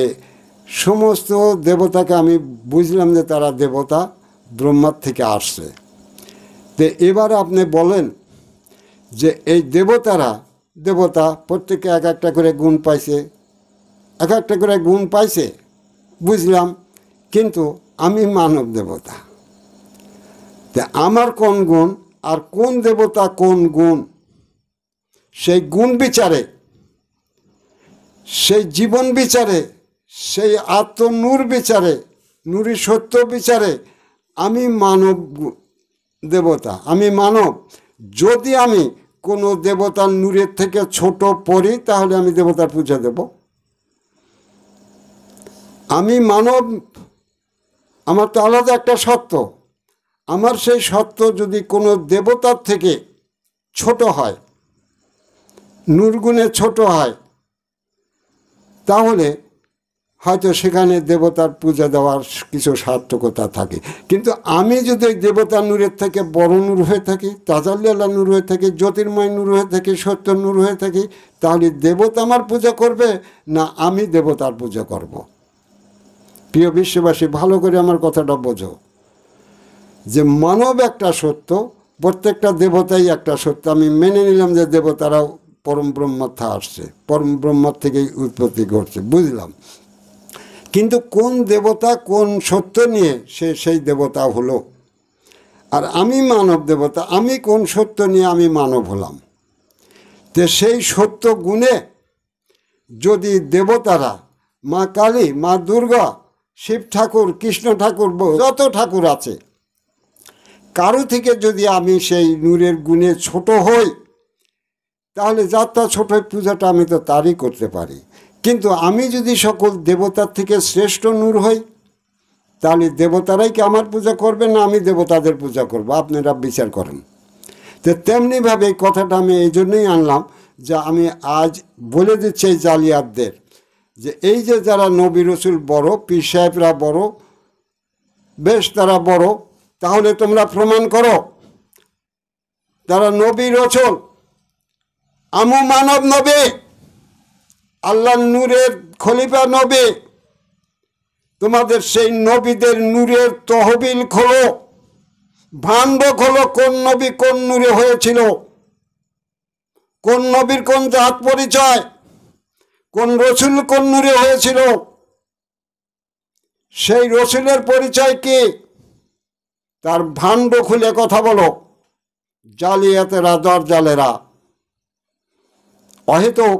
সমস্ত দেবতাকে আমি বুঝলাম যে তারা দেবতা ব্রহ্মার থেকে আসছে। তো এবার আপনি বলেন যে এই দেবতা প্রত্যেকে এক একটা করে গুণ পাইছে, এক একটা করে গুণ পাইছে, বুঝলাম। কিন্তু আমি মানব দেবতা, তা আমার কোন গুণ আর কোন দেবতা কোন গুণ, সেই গুণ বিচারে, সেই জীবন বিচারে, সেই আত্মনূর বিচারে, নূরি সত্য বিচারে আমি মানব দেবতা, আমি মানব। যদি আমি কোনো দেবতার নূরের থেকে ছোট পড়ি, তাহলে আমি দেবতার পূজা দেব। আমি মানব, আমার তো আলাদা একটা সত্য। আমার সেই সত্য যদি কোনো দেবতার থেকে ছোট হয়, নূরগুণে ছোট হয়, তাহলে হয়তো সেখানে দেবতার পূজা দেওয়ার কিছু সার্থকতা থাকে। কিন্তু আমি যদি ওই দেবতার নূরের থেকে বড় নূর হয়ে থাকি, তাজাল্লাহ নূর হয়ে থাকি, জ্যোতির্ময় নূর হয়ে থাকি, সত্য নূর হয়ে থাকি, তাহলে দেবতা আমার পূজা করবে না আমি দেবতার পূজা করব? প্রিয় বিশ্ববাসী, ভালো করে আমার কথাটা বোঝো যে মানব একটা সত্য, প্রত্যেকটা দেবতাই একটা সত্য। আমি মেনে নিলাম যে দেবতারাও পরম ব্রহ্মার থেকে আসছে, পরম ব্রহ্মার থেকেই উৎপত্তি ঘটছে, বুঝলাম। কিন্তু কোন দেবতা কোন সত্য নিয়ে সেই দেবতা হলো, আর আমি মানব দেবতা, আমি কোন সত্য নিয়ে আমি মানব হলাম? তো সেই সত্য গুণে যদি দেবতারা, মা কালী, মা দুর্গা, শিব ঠাকুর, কৃষ্ণ ঠাকুর, যত ঠাকুর আছে, কারো থেকে যদি আমি সেই নূরের গুণে ছোট হই, তাহলে যাত্রা ছোট পূজাটা আমি তো তারই করতে পারি। কিন্তু আমি যদি সকল দেবতার থেকে শ্রেষ্ঠ নূর হই, তাহলে দেবতারাই কি আমার পূজা করবে না আমি দেবতাদের পূজা করব? আপনারা বিচার করেন। তো তেমনিভাবে এই কথাটা আমি এই জন্যই আনলাম যে আমি আজ বলে দিচ্ছি এই জালিয়াতদের যে এই যে যারা নবী রসুল বড়, পীর সাহেবরা বড়, বেশ তারা বড়, তাহলে তোমরা প্রমাণ করো তারা নবী রসুল। আমু মানব নবী, আল্লাহ নূরের খলিফা নবী। তোমাদের সেই নবীদের নূরের তহবিল খোলো, ভাণ্ড খোলো, কোন নবী কোন নূরে হয়েছিল, কোন নবীর কোন জাত পরিচয়, কোন রসুল কোন নূরে হয়েছিল, সেই রসুলের পরিচয় কি, তার ভাণ্ড খুলে কথা বলো। জালিয়াতেরা, দরজালেরা, অহেতুক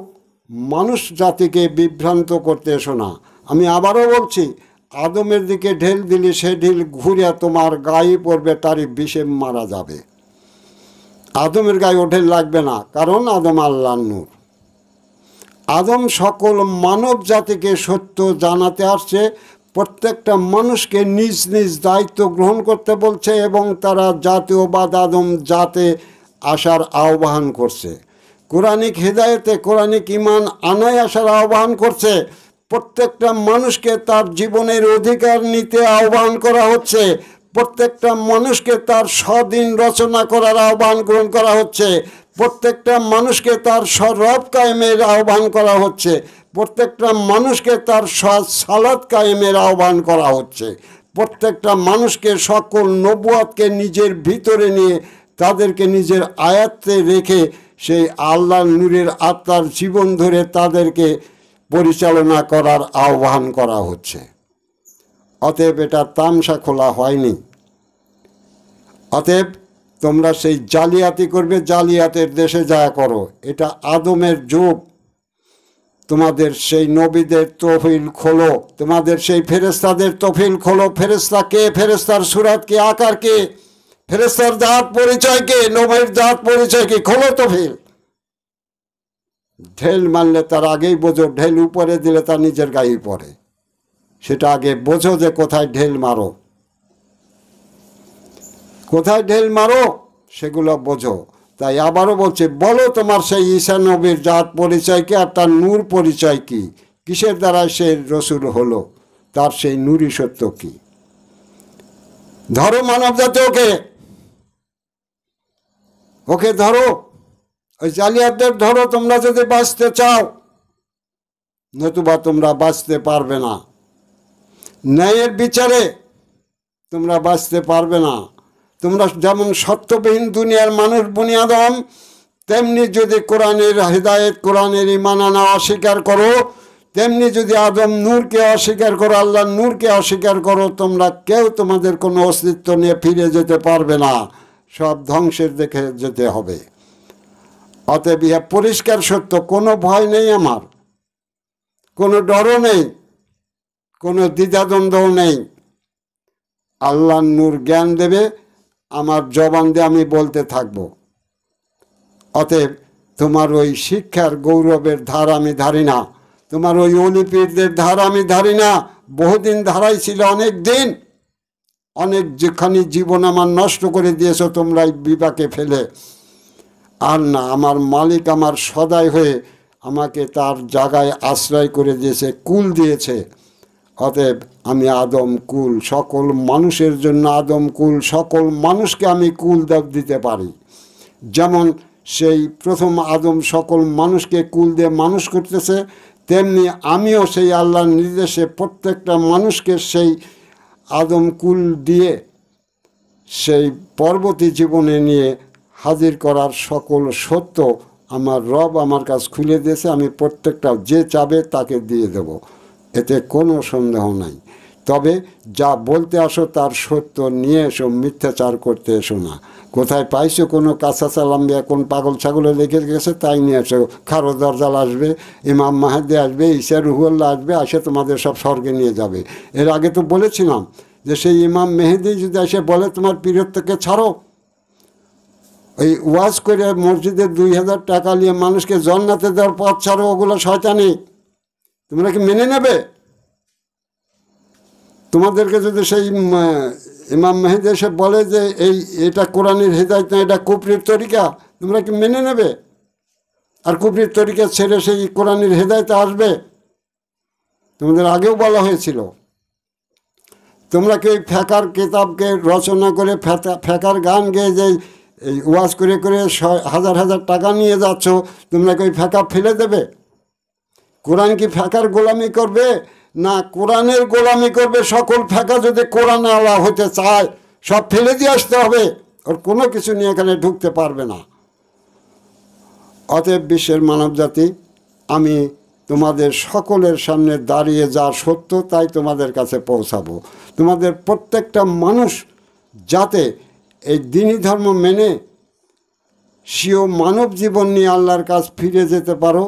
মানুষ জাতিকে বিভ্রান্ত করতে এসো না। আমি আবারও বলছি, আদমের দিকে ঢেল দিলে সে ঢিল ঘুরে তোমার গায়ে পড়বে, তারই বিষে মারা যাবে। আদমের গায়ে ও ঢেল লাগবে না, কারণ আদম আল্লাহর নূর। আদম সকল মানব জাতিকে সত্য জানাতে আসছে, প্রত্যেকটা মানুষকে নিজ নিজ দায়িত্ব গ্রহণ করতে বলছে এবং তারা জাতীয়বাদ আদম জাতে আসার আহ্বান করছে। কোরআনিক হেদায়েতে কোরআনিক ঈমান আনায় আসার আহ্বান করছে। প্রত্যেকটা মানুষকে তার জীবনের অধিকার নিতে আহ্বান করা হচ্ছে। প্রত্যেকটা মানুষকে তার স্বদিন রচনা করার আহ্বান গ্রহণ করা হচ্ছে। প্রত্যেকটা মানুষকে তার স্বরব কায়েমের আহ্বান করা হচ্ছে। প্রত্যেকটা মানুষকে তার সালাত কায়েমের আহ্বান করা হচ্ছে। প্রত্যেকটা মানুষকে সকল নবুয়াতকে নিজের ভিতরে নিয়ে তাদেরকে নিজের আয়াত্তে রেখে সেই আল্লাহর নূরের আত্মার জীবন ধরে তাদেরকে পরিচালনা করার আহ্বান করা হচ্ছে। অতএব এটা তামসা খোলা হয়নি। অতএব তোমরা সেই জালিয়াতি করবে, জালিয়াতের দেশে যা করো। এটা আদমের যুগ। তোমাদের সেই নবীদের তফিল খোলো, তোমাদের সেই ফেরেশতাদের তফিল খোলো। ফেরেশতা কে? ফেরেশতার সুরাত কে? আকার কে? ফেরেশতার জাত পরিচয় কে? নবীর জাত পরিচয় কি? খোলো তফিল। ঢেল মারলে তার আগেই বোঝো, ঢেল উপরে দিলে তার নিজের গায়ে পড়ে। সেটা আগে বোঝো যে কোথায় ঢেল মারো, কোথায় ঢেল মারো সেগুলো বোঝো। তাই আবারও বলছে, বলো তোমার সেই ঈসা নবীর জাত পরিচয় কি আর তার নূর পরিচয় কি? কিসের দ্বারা সে রসুল হলো? তার সেই নূরই সত্য কি? ধরো মানব জাতি, ওকে ধরো, ওই জালিয়াতদের ধরো তোমরা যদি বাঁচতে চাও, নতুবা তোমরা বাঁচতে পারবে না। ন্যায়ের বিচারে তোমরা বাঁচতে পারবে না। তোমরা যেমন সত্যবিহীন দুনিয়ার মানুষ বনি আদম, তেমনি যদি কোরআনের হেদায়েত কোরআনের ঈমান আনা অস্বীকার করো, তেমনি যদি আদম নূরকে অস্বীকার করো, আল্লাহর নূরকে অস্বীকার করো, তোমরা কেউ তোমাদের কোনো অস্তিত্ব নিয়ে ফিরে যেতে পারবে না। সব ধ্বংসের দিকে যেতে হবে। অতএব ইহা পরিষ্কার সত্য। কোনো ভয় নেই আমার, কোনো ডরও নেই, কোনো দ্বিধাদ্বন্দ্বও নেই। আল্লাহর নূর জ্ঞান দেবে, আমার জবান দিয়ে আমি বলতে থাকব। অতএব তোমার ওই শিক্ষার গৌরবের ধার আমি ধারি না, তোমার ওই অলিপীরদের ধার আমি ধারি না। বহুদিন ধারাই ছিল, অনেক দিন, অনেক যেখানে জীবন আমার নষ্ট করে দিয়েছো তোমরা এই বিপাকে ফেলে। আর না, আমার মালিক আমার সদাই হয়ে আমাকে তার জায়গায় আশ্রয় করে দিয়েছে, কুল দিয়েছে। অতএব আমি আদম কুল, সকল মানুষের জন্য আদম কুল, সকল মানুষকে আমি কুল দিতে পারি। যেমন সেই প্রথম আদম সকল মানুষকে কুল দিয়ে মানুষ করতেছে, তেমনি আমিও সেই আল্লাহর নির্দেশে প্রত্যেকটা মানুষকে সেই আদম কুল দিয়ে সেই পরবর্তী জীবনে নিয়ে হাজির করার সকল সত্য আমার রব আমার কাছ খুলে দিয়েছে। আমি প্রত্যেকটা যে চাবে তাকে দিয়ে দেব, এতে কোনো সন্দেহ নাই। তবে যা বলতে আসো তার সত্য নিয়ে এসো, মিথ্যাচার করতে এসো না। কোথায় পাইছো কোনো কাঁচা চালাম্বিয়া কোন পাগল ছাগলে লেগে গেছে তাই নিয়ে এসো। খারো দরজাল আসবে, ইমাম মাহাদি আসবে, ঈসা রুহুল্লাহ আসবে, আসে তোমাদের সব স্বর্গে নিয়ে যাবে। এর আগে তো বলেছিলাম যে সেই ইমাম মেহেদি যদি এসে বলে তোমার পীরত্বকে ছাড়ো, ওই ওয়াজ করে মসজিদে 2000 টাকা নিয়ে মানুষকে জান্নাতে দেওয়ার পথ ছাড়ো, ওগুলো শয়তানি, তোমরা কি মেনে নেবে? তোমাদেরকে যদি সেই ইমাম মেহেদি এসে বলে যে এটা কোরআনের হেদায়েত না, এটা কুফরির তরিকা, তোমরা কি মেনে নেবে? আর কুফরির তরিকা ছেড়ে সেই কোরআনের হেদায়েতে আসবে? তোমাদের আগেও বলা হয়েছিল। তোমরা কি ফেকার কিতাবকে রচনা করে ফেকার গান গেয়ে যে এই ওয়াজ করে করে হাজার হাজার টাকা নিয়ে যাচ্ছ, তোমরা কি ওই ফেকা ফেলে দেবে? কোরআন কি ফেকার গোলামি করবে? না, কোরআনের গোলামি করবে। সকল ফেকা যদি কোরআন আলা হতে চায় সব ফেলে দিয়ে আসতে হবে, ওর কোনো কিছু নিয়ে এখানে ঢুকতে পারবে না। অতএব বিশ্বের মানবজাতি, আমি তোমাদের সকলের সামনে দাঁড়িয়ে যা সত্য তাই তোমাদের কাছে পৌঁছাবো। তোমাদের প্রত্যেকটা মানুষ যাতে এই দ্বীনি ধর্ম মেনে স্বীয় মানব জীবন নিয়ে আল্লাহর কাছে ফিরে যেতে পারো।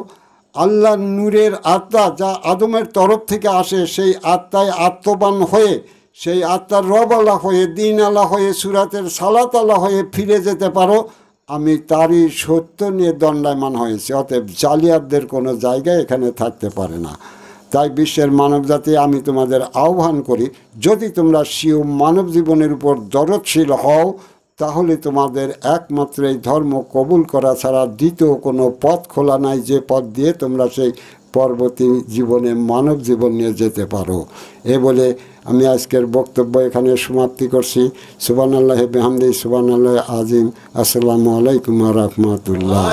আল্লাহর নূরের আত্মা যা আদমের তরফ থেকে আসে, সেই আত্মায় আত্মবান হয়ে, সেই আত্মার রব আল্লাহ হয়ে, দিন আল্লাহ হয়ে, সুরাতের সালাত আল্লাহ হয়ে ফিরে যেতে পারো। আমি তারই সত্য নিয়ে দণ্ডায়মান হয়েছি। অতএব জালিয়াতদের কোনো জায়গায় এখানে থাকতে পারে না। তাই বিশ্বের মানবজাতি, আমি তোমাদের আহ্বান করি, যদি তোমরা স্বীয় মানব জীবনের উপর দরদশীল হও, তাহলে তোমাদের একমাত্র এই ধর্ম কবুল করা ছাড়া দ্বিতীয় কোনো পথ খোলা নাই, যে পথ দিয়ে তোমরা সেই পরবর্তী জীবনে মানব জীবন নিয়ে যেতে পারো। এ বলে আমি আজকের বক্তব্য এখানে সমাপ্তি করছি। সুবহানাল্লাহি বিহামদিহি, সুবহানাল্লাহি আজিম। আসসালামু আলাইকুম ওয়া রাহমাতুল্লাহ।